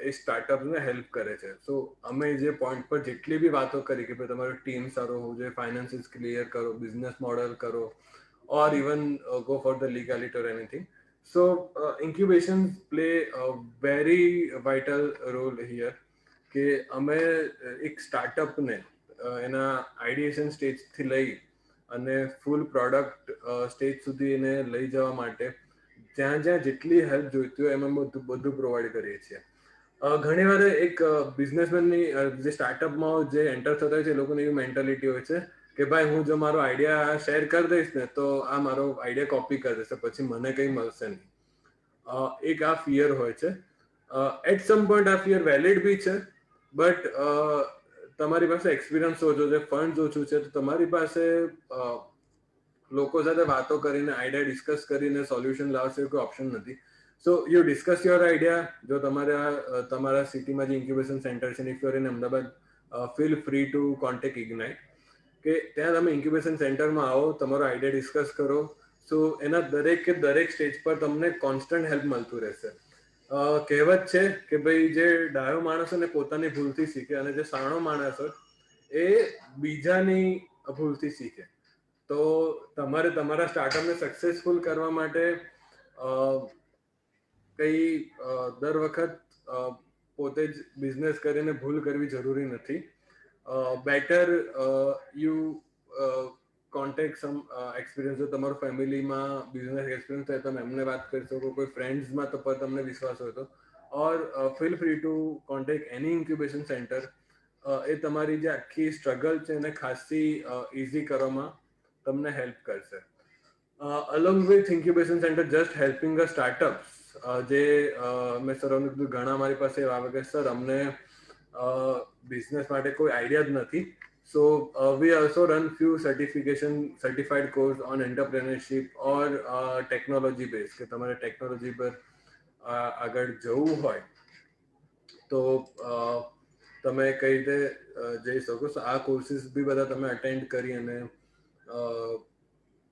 એ સ્ટાર્ટઅપને હેલ્પ કરે છે. સો અમે જે પોઈન્ટ પર જેટલી બી વાતો કરી કે ભાઈ તમારો ટીમ સારો હોવો જોઈએ, ફાઇનાન્સીસ ક્લિયર કરો, બિઝનેસ મોડલ કરો, or even go for the legality or anything. So incubations play a very vital role here કે અમે એક સ્ટાર્ટઅપને એના આઈડિએશન સ્ટેજથી લઈ અને ફૂલ પ્રોડક્ટ સ્ટેજ સુધી એને લઈ જવા માટે જ્યાં જ્યાં જેટલી હેલ્પ જોઈતી હોય એમાં બધું પ્રોવાઈડ કરીએ છીએ. ઘણી વાર એક બિઝનેસમેનની જે સ્ટાર્ટઅપમાં જે એન્ટર થતા હોય છે એ લોકોની એવી મેન્ટાલિટી હોય છે કે ભાઈ હું જો મારો આઈડિયા શેર કરી દઈશ ને તો આ મારો આઈડિયા કોપી કરી દેશે, પછી મને કંઈ મળશે નહીં. એક આ ફિયર હોય છે. એટ સમ પોઈન્ટ આ ફિયર વેલિડ બી છે, બટ તમારી પાસે એક્સપિરિયન્સ ઓછો છે, ફંડ ઓછું છે, તો તમારી પાસે લોકો સાથે વાતો કરીને આઈડિયા ડિસ્કસ કરીને સોલ્યુશન લાવશે કોઈ ઓપ્શન નથી. So you discuss your idea. જો તમારા સિટીમાં જે ઇન્ક્યુબેશન સેન્ટર છે if you are in Ahmedabad, feel free to contact ignite કે ત્યાં તમે ઇન્ક્યુબેશન સેન્ટરમાં આવો, તમારો આઈડિયા ડિસ્કસ કરો. સો એના દરેક સ્ટેજ પર તમને કોન્સ્ટન્ટ હેલ્પ મળતું રહેશે. કહેવત છે કે ભાઈ જે ડાયો માણસ હોય ને પોતાની ભૂલથી શીખે અને જે સાણો માણસ હોય એ બીજાની ભૂલથી શીખે. તો તમારે તમારા સ્ટાર્ટઅપને સક્સેસફુલ કરવા માટે કંઈ દર વખત પોતે જ બિઝનેસ કરીને ભૂલ કરવી જરૂરી નથી. Better you contact some experience. જો તમારો ફેમિલીમાં બિઝનેસ એક્સપિરિયન્સ હોય તમે એમને વાત કરી શકો, કોઈ ફ્રેન્ડ્સમાં તો પર તમને વિશ્વાસ હોય તો, or feel free to contact any incubation centre. એ તમારી જે આખી સ્ટ્રગલ છે એને ખાસી ઇઝી કરવામાં તમને હેલ્પ કરશે. Along with incubation centre just helping a startups, જે મેં સરોને કીધું ઘણા મારી પાસે આવે કે સર અમને બિઝનેસ માટે કોઈ આઈડિયા જ નથી. So we also run few certified course on entrepreneurship or technology base, કે તમારે ટેકનોલોજી પર આગળ જવું હોય તો તમે કઈ રીતે જઈ શકો. સો આ કોર્સિસ બી બધા તમે અટેન્ડ કરી અને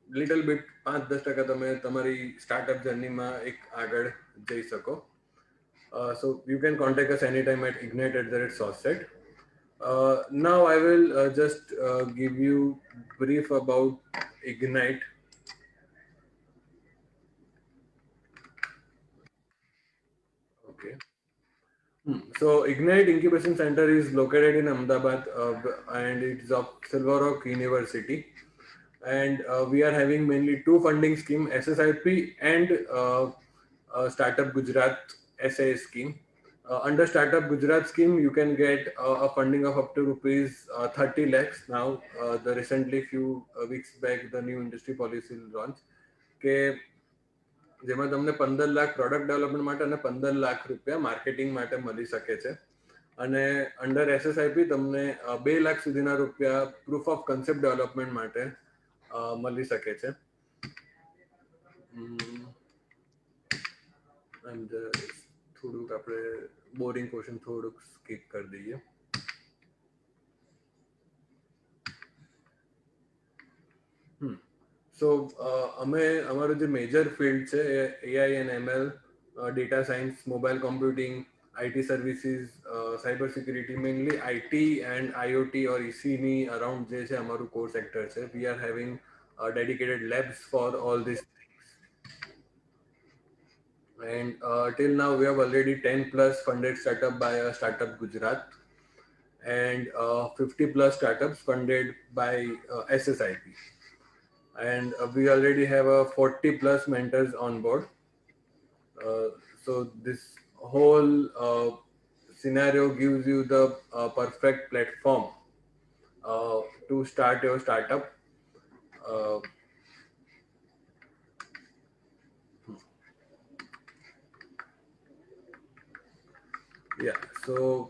લિટલ બિટ 5-10% તમે તમારી સ્ટાર્ટઅપ જર્નીમાં એક આગળ જઈ શકો. So you can contact us anytime at ignite@sourceset. Now I will just give you brief about Ignite. Okay. So Ignite Incubation Center is located in Ahmedabad and it's of Silver Rock University. And we are having mainly two funding schemes, SSIP and Startup Gujarat SAS scheme. Under Startup Gujarat scheme, you can get a funding of up to rupees 30 lakhs. Now, the recently few weeks back, the new industry policy launched. કે જેમાં તમને 15 lakh product development માટે અને 15 લાખ રૂપિયા marketing માટે મળી શકે છે. અને અંડર SSIP તમને 2 લાખ સુધીના રૂપિયા પ્રૂફ ઓફ કન્સેપ્ટ ડેવલપમેન્ટ માટે મળી શકે છે. થોડુંક આપણે બોરિંગ ક્વેશ્ચન થોડુંક સ્કીપ કરી દઈએ. સો અમે અમારું જે મેજર ફિલ્ડ છે એ AI and ML, data science, mobile computing, IT services, cyber security, mainly IT and IoT or ECની અરાઉન્ડ જે છે અમારું કોર સેક્ટર છે. We are having dedicated labs for all these things. And till now we have already 10 plus funded startup by Startup Gujarat and 50 plus startups funded by SSIP. And we already have 40 plus mentors on board. So this whole scenario gives you the perfect platform to start your startup. Yeah, so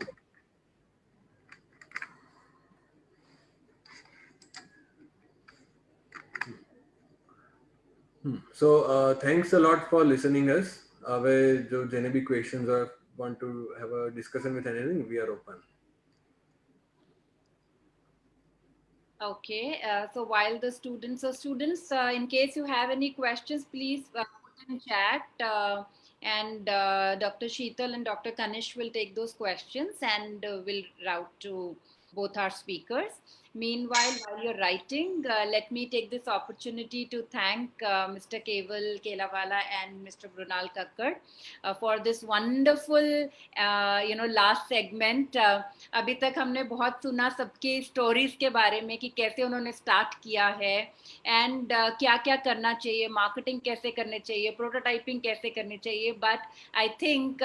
thanks a lot for listening us. જો જેને બી questions or want to have a discussion with anything, we are open. Okay, so while the students, in case you have any questions, please put in chat, and Dr. Sheetal and Dr. Kanish will take those questions and will route to both our speakers. Meanwhile, while you're writing, let me take this opportunity to thank Mr. Keval Kelawala and Mr. Brunal Kakkad for this wonderful, last segment. अभी तक हमने बहुत सुना सबके stories के बारे में कि कैसे उन्होंने स्टार्ट किया है एंड क्या क्या करना चाहिए, मार्केटिंग कैसे करने चाहिए, प्रोटोटाइपिंग कैसे करनी चाहिए. But I think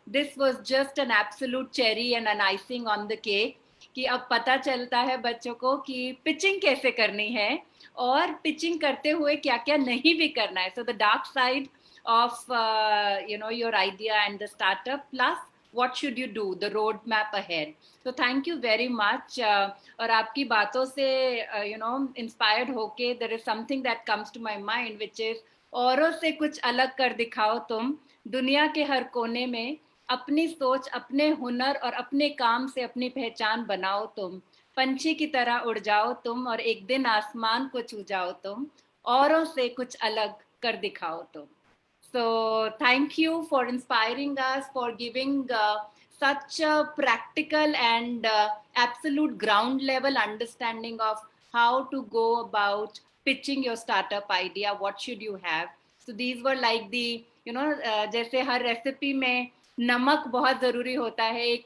this was just an absolute cherry and an icing on the cake कि अब पता चलता है बच्चों को कि पिचिंग कैसे करनी है और पिचिंग करते हुए क्या क्या नहीं भी करना है. So the dark side of your idea and the startup, plus what should you do, the roadmap ahead. So thank you very much. और आपकी बातों से inspired होके there is something that comes to my mind which is औरों से कुछ अलग कर दिखाओ तुम, दुनिया के हर कोने में अपनी सोच, अपने हुनर और अपने काम से अपनी पहचान बनाओ तुम, पंछी की तरह उड़ जाओ तुम और एक दिन आसमान को छू जाओ तुम, औरों से कुछ अलग कर दिखाओ तुम. So thank you for inspiring us, for giving such a practical and absolute ground level understanding of how to go about pitching your startup idea. What should you have? So these were like the, जैसे हर recipe में नमक बहुत ज़रूरी होता है, एक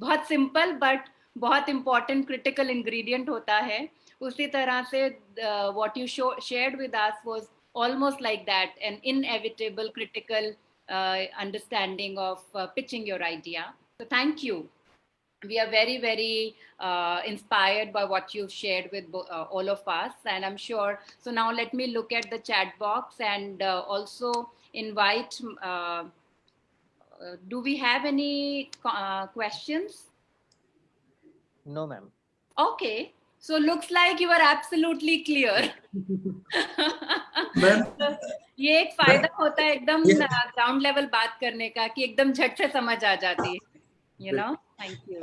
बहुत simple but बहुत important critical ingredient होता है, उसी तरह से what you shared with us was almost like that, an inevitable critical understanding of pitching your idea. So thank you. We are very, very inspired by what you've shared with all of us, and I'm sure. So now let me look at the chat box and also invite, do we have any questions? No, ma'am. Okay. So looks like you are absolutely clear. ये एक फायदा होता है एकदम ground level बात करने का कि एकदम झट से समझ आ जाती है. Thank you.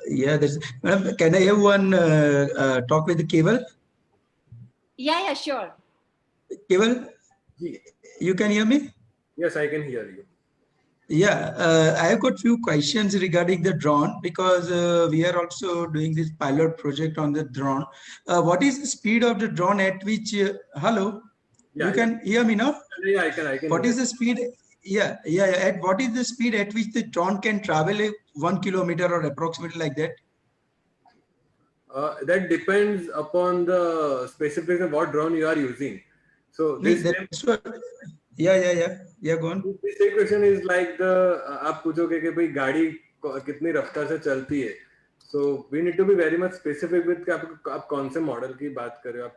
Yeah, ma'am, can I have one talk with Keval? Yeah, sure. Keval, you can hear me? Yes, I can hear you. Yeah, I have got few questions regarding the drone because we are also doing this pilot project on the drone. What is the speed of the drone at which, hello? Yeah, you can hear me now? Yeah, I can. What is the speed? Yeah. At what is the speed at which the drone can travel 1 kilometer or approximately like that? That depends upon the specifics of what drone you are using. So this yeah, go on. This question is like the आप पूछोगे कि भाई गाड़ी कितनी रफ्तार से चलती है. So we need to be very much specific with कि आप कौन से मॉडल की बात कर रहे हो, आप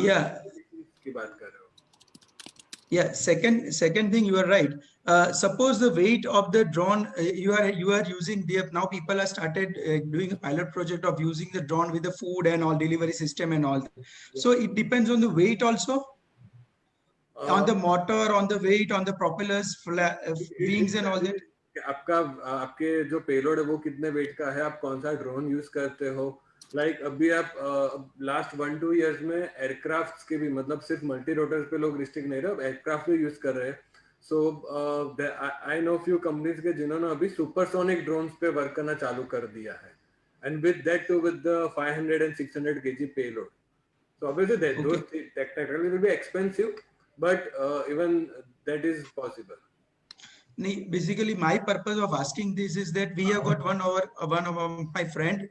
या की बात कर रहे हो. Yeah, second thing, you are right. Suppose the weight of the drone, you are using now people have started doing a pilot project of using the drone with the food and all delivery system and all. So it depends on the weight also, on the motor, on the weight, on the propellers, wings and all that. आपके जो payload है वो कितने wait का है, आप कौन सा ड्रोन यूज करते हो. लाइक अभी आप लास्ट 1-2 इयर्स में एयरक्राफ्ट्स के भी, मतलब सिर्फ मल्टी रोटर्स पे लोग रिस्ट्रिक्ट नहीं रहे, एयरक्राफ्ट भी यूज कर रहे हैं. सो आई नो फ्यू कंपनीज के जिन्होंने अभी सुपरसोनिक ड्रोन्स पे वर्क करना चालू कर दिया है, and with that too with the 500 and 600 kg payload. So obviously those technically will be expensive, but even that is possible. Basically, my purpose of asking this is that we have got one of my friend,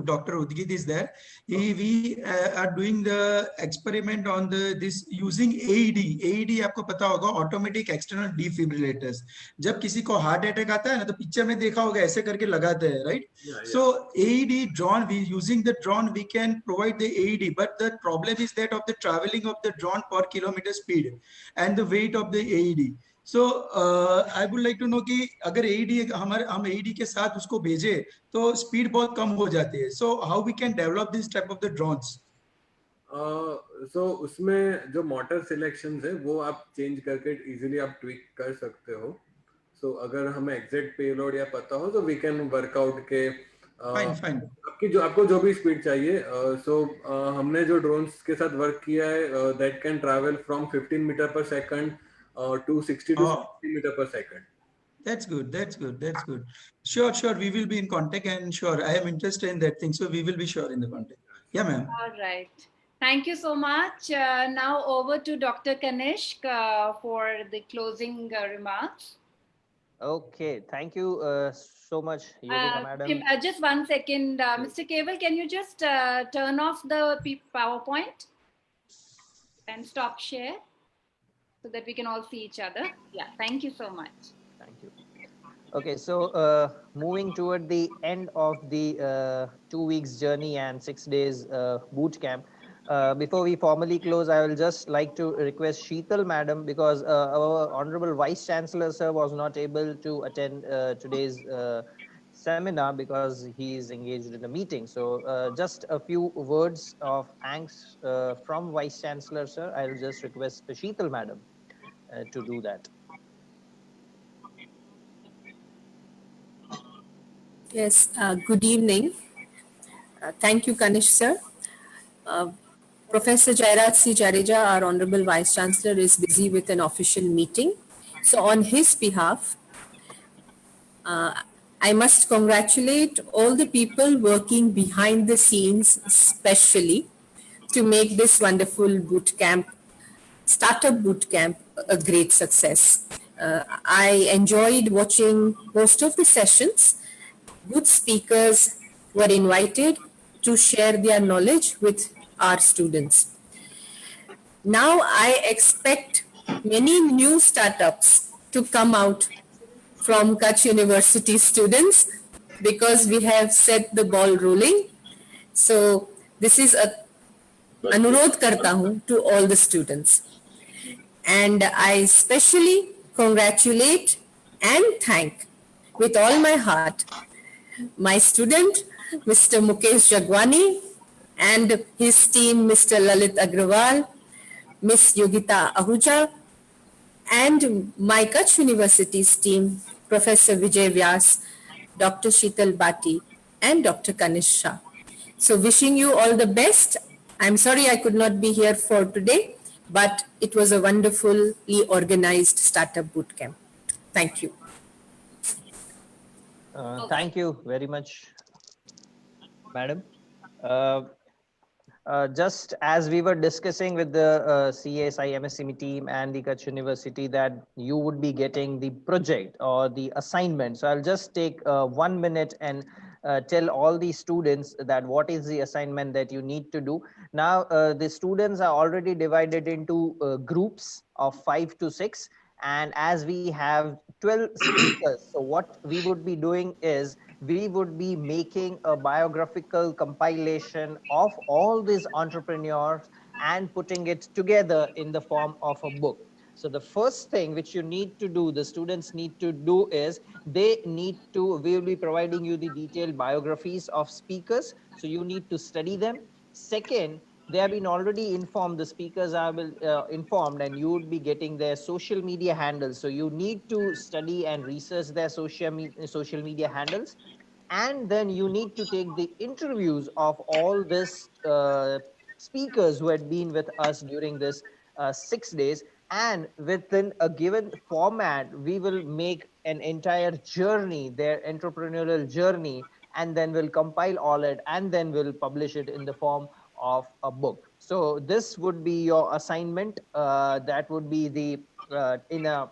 Dr. Udgit is there. We are doing the experiment on this using AED. AED आपको पता होगा, automatic external defibrillators. जब किसी को heart attack आता है ना, तो पिक्चर में देखा होगा ऐसे करके लगाते हैं, right? Yeah. So AED drone, we using the drone, we can provide the AED, but the problem is that of the traveling of the drone per kilometer speed and the weight of the AED. So I would like to know कि अगर AED हम AED के साथ उसको भेजे तो speed बहुत कम हो जाती है. So how we can develop this type of the drones? So उसमें जो मोटर सिलेक्शंस है वो आप चेंज करके इजीली आप ट्विक कर सकते हो. So अगर हमें एग्जैक्ट पेलोड या पता हो तो वी कैन वर्क आउट के Fine. आपको जो भी स्पीड चाहिए, हमने जो ड्रोन्स के साथ वर्क किया है, that can travel from 15 metre per second to 60 to Oh, 60 metre per second. that's good. Sure. We will be in contact, and sure, I am interested in that thing. So we will be sure in the contact. Yeah, ma'am. All right. Thank you so much. Now over to Dr. Kanishk for the closing remarks. Okay, thank you so much, Yogita madam. Just 1 second, Mr. Keval, can you just turn off the PowerPoint and stop share so that we can all see each other? Yeah, thank you so much. Thank you. Okay, so moving toward the end of the 2 weeks journey and 6 days boot camp. Before we formally close, I will just like to request Sheetal madam, because our honorable vice chancellor sir was not able to attend today's seminar because he is engaged in a meeting. So just a few words of thanks from vice chancellor sir. I will just request Sheetal madam to do that. Yes, good evening. Thank you, Kanish sir. Professor Jairaj C. Jadeja, our Honorable Vice Chancellor, is busy with an official meeting. So on his behalf, I must congratulate all the people working behind the scenes, especially to make this wonderful boot camp, startup boot camp, a great success. I enjoyed watching most of the sessions. Good speakers were invited to share their knowledge with our students. Now I expect many new startups to come out from Kutch University students because we have set the ball rolling. So this is a अनुरोध करता हूँ to all the students. And I especially congratulate and thank with all my heart my student, Mr. Mukesh Jagwani, and his team, Mr. Lalit Agrawal, Miss Yogita Ahuja, and my Kutch University's team, Professor Vijay Vyas, Dr. Sheetal Bati, and Dr. Kanish Shah. So wishing you all the best. I'm sorry I could not be here for today, but it was a wonderfully organized startup bootcamp. Thank you. Thank you very much, madam. Just as we were discussing with the CSI MSCME team and the Kutch University that you would be getting the project or the assignment. So I'll just take 1 minute and tell all the students that what is the assignment that you need to do. Now, the students are already divided into groups of 5 to 6. And as we have 12 speakers, so what we would be doing is we would be making a biographical compilation of all these entrepreneurs and putting it together in the form of a book. So the first thing which you need to do, the students need to do is we will be providing you the detailed biographies of speakers. So you need to study them. Second, they have been already informed, the speakers are informed, and you would be getting their social media handles. So you need to study and research their social media handles. And then you need to take the interviews of all these speakers who had been with us during this 6 days. And within a given format, we will make an entire journey, their entrepreneurial journey, and then we'll compile all it, and then we'll publish it in the form of a book. So this would be your assignment. That would be the in a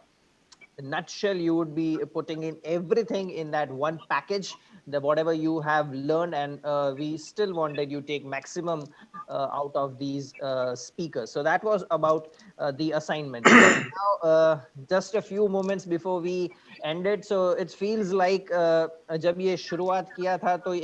nutshell, you would be putting in everything in that one package, the whatever you have learned, and we still want that you take maximum out of these speakers. So that was about the assignment. Now just a few moments before we ended, so it feels like जब ये शुरुआत किया था तो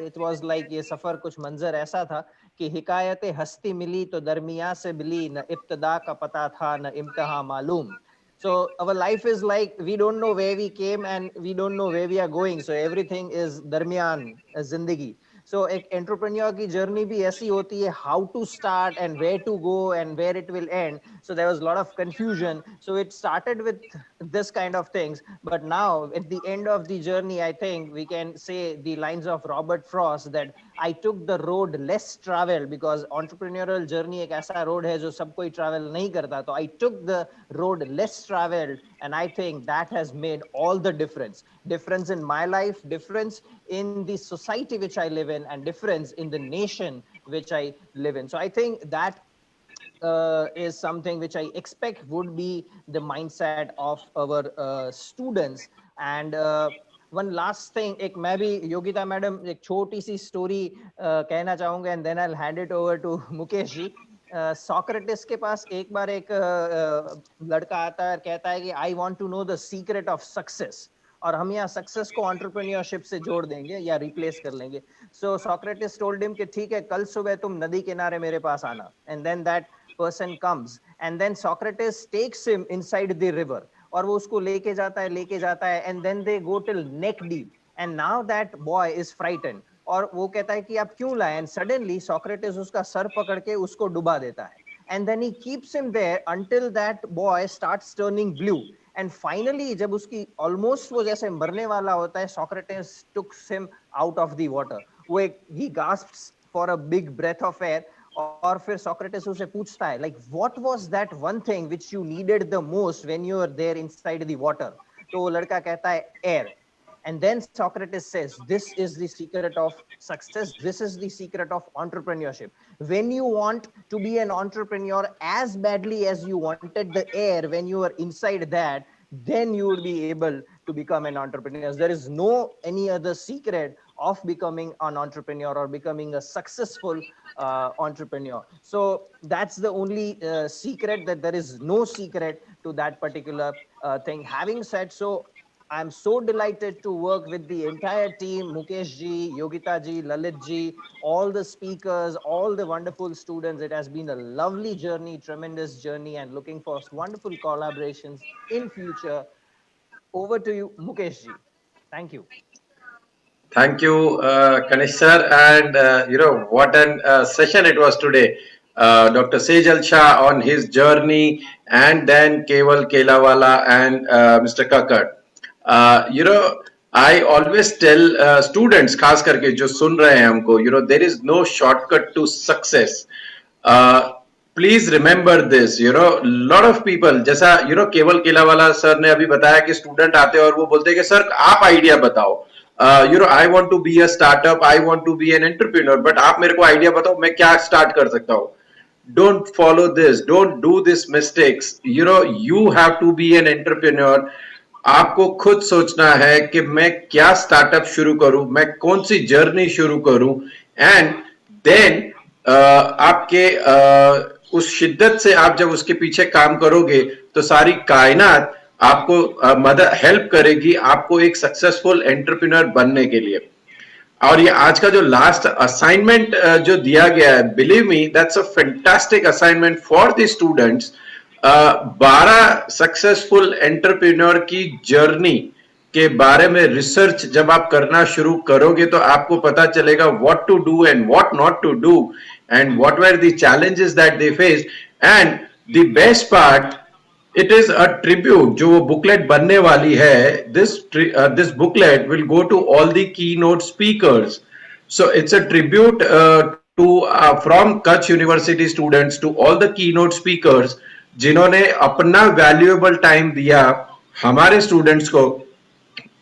it was like ये सफर कुछ मंजर ऐसा था कि हिकायत हस्ती मिली तो दरमिया से मिली, न इब्तदा का पता था न इम्तिहा मालूम. So our life is like we don't know where we came and we don't know where we are going. So everything is darmiyan, zindagi. So एक entrepreneur की journey भी ऐसी होती है, how to start and where to go and where it will end. So there was a lot of confusion. So it started with this kind of things, but now at the end of the journey, I think we can say the lines of Robert Frost that I took the road less traveled, because entrepreneurial journey एक ऐसा road है जो सब कोई travel नहीं करता. So I took the road less traveled, and I think that has made all the difference in my life, difference in the society which I live in, and difference in the nation which I live in. So I think that is something which I expect would be the mindset of our students. And one last thing, एक मैं भी Yogita madam एक छोटी सी story कहना चाहूंगा, and then I'll hand it over to Mukesh ji. Socrates के पास एक बार एक लड़का आता है और कहता है कि I want to know the secret of success, और हम यहाँ सक्सेस को एंटरप्रेन्योरशिप से जोड़ देंगे या रिप्लेस कर लेंगे. सो सोक्रेटिस टोल्ड हिम कि ठीक है, कल सुबह तुम नदी किनारे मेरे पास आना. And then that person comes, and then Socrates takes him inside the river, और वो उसको लेके जाता है, and then they go till neck deep, and now that boy is frightened, और वो कहता है कि आप क्यों लाए, and suddenly Socrates उसका सर पकड़ के उसको डुबा देता है, and then he keeps him there until that boy starts turning blue, and finally जब उसकी almost वो जैसे मरने वाला होता है, Socrates took him out of the water. वो एक he gasps for a big breath of air, और फिर सोक्रेटिस उसे पूछता है, like what was that one thing which you needed the most when you were there inside the water? तो वो लड़का कहता है air. And then Socrates says, this is the secret of success, this is the secret of entrepreneurship. When you want to be an entrepreneur as badly as you wanted the air when you were inside that, then you will be able to become an entrepreneur. There is no any other secret of becoming an entrepreneur or becoming a successful entrepreneur. So that's the only secret, that there is no secret to that particular thing. Having said so, I'm so delighted to work with the entire team, Mukesh ji, Yogita ji, Lalit ji, all the speakers, all the wonderful students. It has been a lovely journey, tremendous journey, and looking for wonderful collaborations in future. Over to you, Mukesh ji. Thank you. Thank you, Ganesh sir, and you know what a session it was today. Dr. Sejal Shah on his journey, and then Keval Kelawala and Mr. Kakkad. You know, I always tell students, खास करके जो सुन रहे हैं हमको, you know, there is no shortcut to success. Please remember this. You know, lot of people, जैसा you know केवल केलावाला sir ने अभी बताया कि student आते हैं और वो बोलते हैं कि सर आप idea बताओ. You know, I want to be a startup, I want to be an entrepreneur, but आप मेरे को idea बताओ मैं क्या start कर सकता हूँ. Don't follow this. Don't do this mistakes. You know, you have to be an entrepreneur. आपको खुद सोचना है कि मैं क्या स्टार्टअप शुरू करूं, मैं कौन सी जर्नी शुरू करूं, एंड देन आपके उस शिद्दत से आप जब उसके पीछे काम करोगे तो सारी कायनात आपको मदद हेल्प करेगी आपको एक सक्सेसफुल एंटरप्रेन्योर बनने के लिए. और ये आज का जो लास्ट असाइनमेंट जो दिया गया है, believe me that's a fantastic assignment for the students. 12 successful entrepreneur की जर्नी के बारे में रिसर्च जब आप करना शुरू करोगे तो आपको पता चलेगा what to do and what not to do and what were the challenges that they face. And the best part, it is a tribute. जो वो बुकलेट बनने वाली है, this booklet will go to all the keynote speakers. So it's a tribute to from Kutch university students to all the keynote speakers जिन्होंने अपना valuable time दिया हमारे students को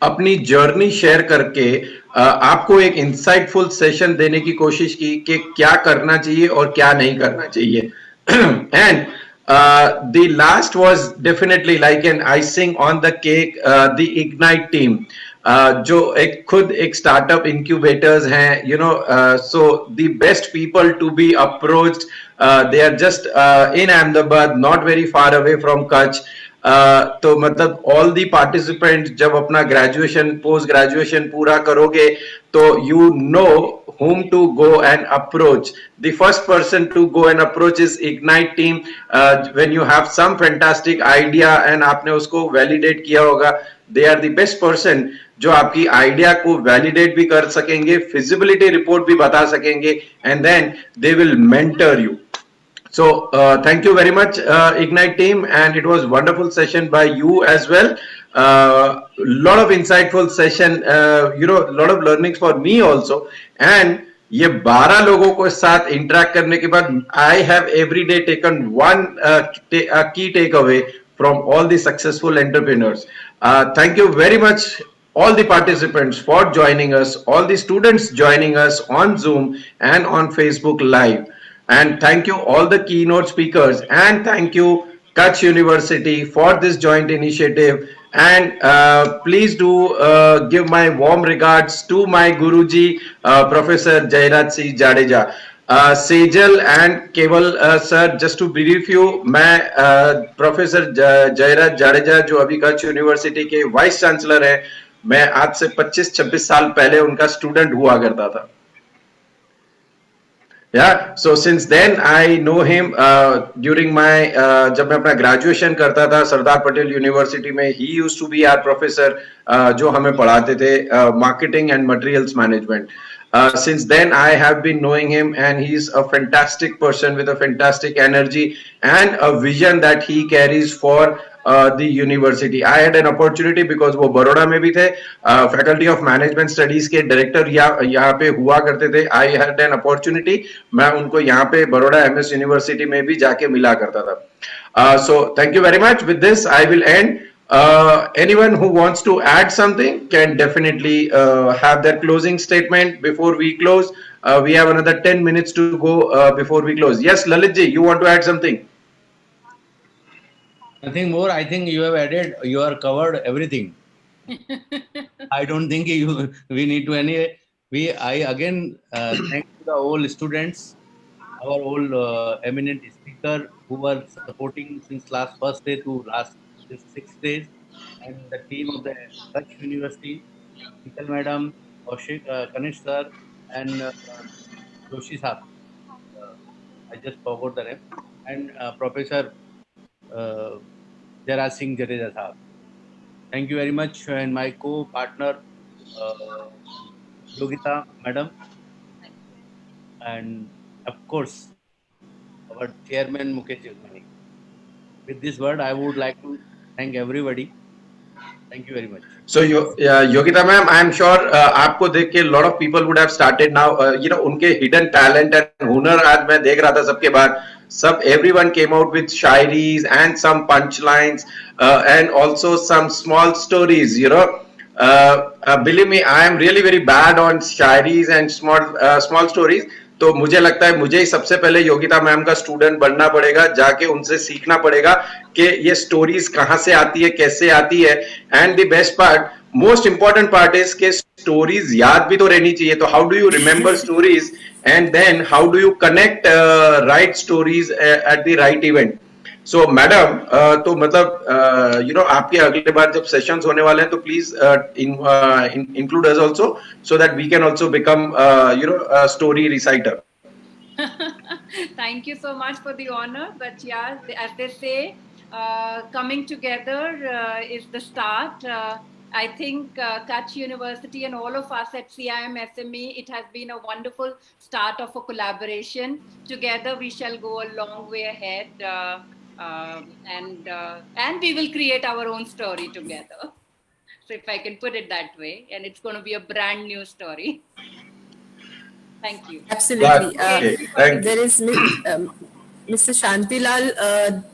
अपनी जर्नी शेयर करके आपको एक इंसाइटफुल सेशन देने की कोशिश की कि क्या करना चाहिए और क्या नहीं करना चाहिए. And the last was definitely like an icing on the cake, the Ignite team. जो एक खुद एक स्टार्टअप इंक्यूबेटर्स हैं, you know, so the best people to be approached, they are just in Ahmedabad, not very far away from Kutch. तो मतलब all the participants जब अपना graduation post graduation पूरा करोगे तो you know whom to go and approach. The first person to go and approach is Ignite team. When you have some fantastic idea and आपने उसको validate किया होगा, they are the best person जो आपकी idea को validate भी कर सकेंगे, फिजिबिलिटी रिपोर्ट भी बता सकेंगे, and then they will mentor you. So thank you very much, Ignite team, and it was wonderful session by you as well. Lot of insightful session, lot of learnings for me also. And ये 12 लोगों को साथ interact करने के बाद I have every day taken one key takeaway from all the successful entrepreneurs. Thank you very much, all the participants, for joining us, all the students joining us on Zoom and on Facebook Live. And thank you all the keynote speakers, and thank you Kutch University for this joint initiative. And please do give my warm regards to my Guruji, Professor Jairaj Singh Jadeja. Sejal and Keval sir, just to brief you, मैं professor Jayraj Jadeja जो अभी Kutch university के vice chancellor है, मैं आज से 25-26 साल पहले उनका स्टूडेंट हुआ करता था. Yeah, so since then I know him during my जब मैं अपना ग्रेजुएशन करता था सरदार पटेल यूनिवर्सिटी में, he used to be our professor जो हमें पढ़ाते थे marketing and materials management. Since then I have been knowing him, and he's a fantastic person with a fantastic energy and a vision that he carries for the university. I had an opportunity because वो बड़ौदा में भी थे, faculty of management studies के director यहाँ पे हुआ करते थे. I had an opportunity, मैं उनको यहाँ पे बड़ौदा MS यूनिवर्सिटी में भी जाके मिला करता था. So thank you very much. With this I will end. Anyone who wants to add something can definitely have their closing statement before we close. We have another 10 minutes to go before we close. Yes, Lalit ji, you want to add something? Nothing more. I think you have added, you are covered everything. I don't think we need to I again thank the all students, our all eminent speaker who were supporting since last first day to last 6 days, and the team of the Kutch University, Nikhil madam, Kaushik, Kanish sir, and Joshi sir. I just forgot the name, and Professor Jairaj Singh Jadeja sir. Thank you very much, and my co-partner Yogita madam, and of course our chairman Mukesh Jagmani. With this word, I would like to thank everybody. Thank you very much. So Yogita ma'am, I am sure आपको देख के lot of people would have started now. उनके hidden talent and हुनर आज मैं देख रहा था सबके बाहर. Everyone came out with shairis and some punchlines and also some small stories. Believe me, I am really very bad on shairis and small stories. तो मुझे लगता है मुझे ही सबसे पहले योगिता मैम का स्टूडेंट बनना पड़ेगा, जाके उनसे सीखना पड़ेगा कि ये स्टोरीज कहाँ से आती है, कैसे आती है. And the best part, most important part is के स्टोरीज याद भी तो रहनी चाहिए. तो how do you remember stories, and then how do you connect right stories at the right event. So madam, तो मतलब आपके अगले बार जब सेशंस होने वाले हैं तो please include us also, so that we can also become a story reciter. Thank you so much for the honor. But yeah, as they say, coming together is the start. I think Kutch University and all of us at CIM SME, it has been a wonderful start of a collaboration. Together we shall go a long way ahead. And we will create our own story together. So if I can put it that way, and it's going to be a brand new story. Thank you. Absolutely. Thank There is Mr. Shantilal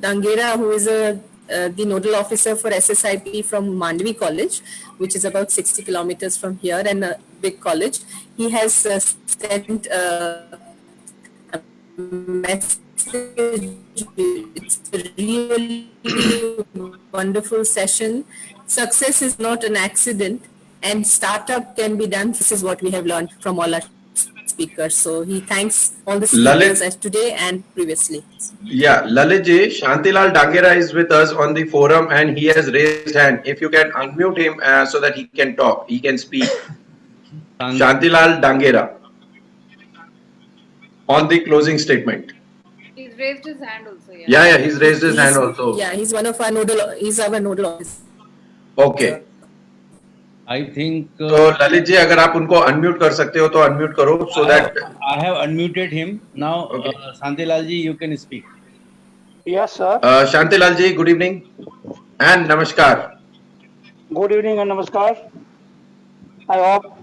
Dangera, who is the nodal officer for SSIP from Mandvi College, which is about 60 kilometers from here and a big college. He has sent a message. It's a really wonderful session. Success is not an accident, and startup can be done. This is what we have learned from all our speakers. So he thanks all the speakers as today and previously. Yeah, Lalit ji, Shantilal Dangera is with us on the forum, and he has raised hand. If you can unmute him so that he can talk, he can speak. Shantilal Dangera on the closing statement. He's raised his hand also. Yeah, he's raised his hand also. Yeah, he's one of our nodal. He's our nodal officer. Okay. I think तो ललित जी अगर आप उनको unmute कर सकते हो तो unmute करो so that I have unmuted him. Now, Okay. Santilal ji, you can speak. Yes, sir. Shantilal ji, good evening and namaskar. Good evening and namaskar. I hope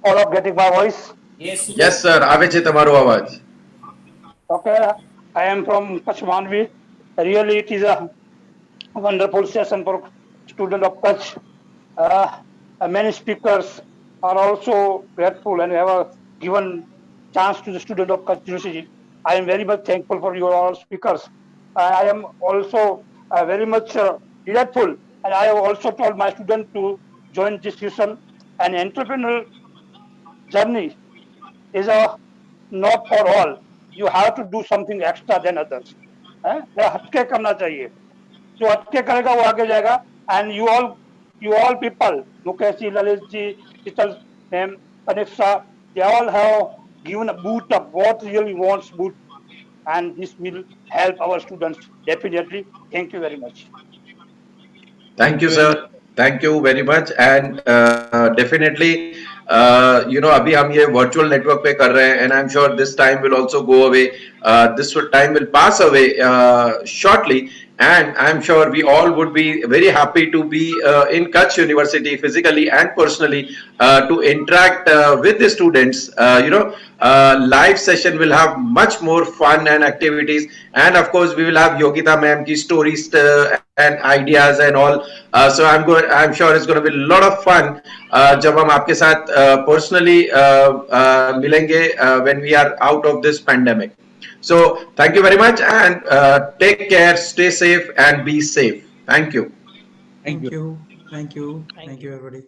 all of getting my voice. Yes sir, આવે છે તમારો અવાજ. Okay, I am from Kutch Manvi. Really, it is a wonderful session for student of Kutch. Many speakers are also grateful and have given chance to the student of Kutch University. I am very much thankful for you all speakers. I am also very much grateful, and I have also told my students to join this session. An entrepreneurial journey is not for all. You have to do something extra than others. हटके करना चाहिए. जो हटके करेगा वो आगे जाएगा. And you all people, Mukesh ji, Lalit ji, Chital ma'am, Kanisha, they all have given a boot of what really wants boot, and this will help our students definitely. Thank you very much. Thank you sir. Thank you very much and definitely अभी हम ये virtual network पे कर रहे हैं and I'm sure this time will also go away. This time will pass away shortly. And I'm sure we all would be very happy to be in Kutch University physically and personally to interact with the students. Live session will have much more fun and activities, and of course we will have Yogita ma'am ki stories and ideas and all. So I'm sure it's going to be a lot of fun जब हम आपके साथ personally मिलेंगे when we are out of this pandemic. So thank you very much and take care, stay safe and be safe. Thank you. Thank you. Thank you. Thank you, everybody.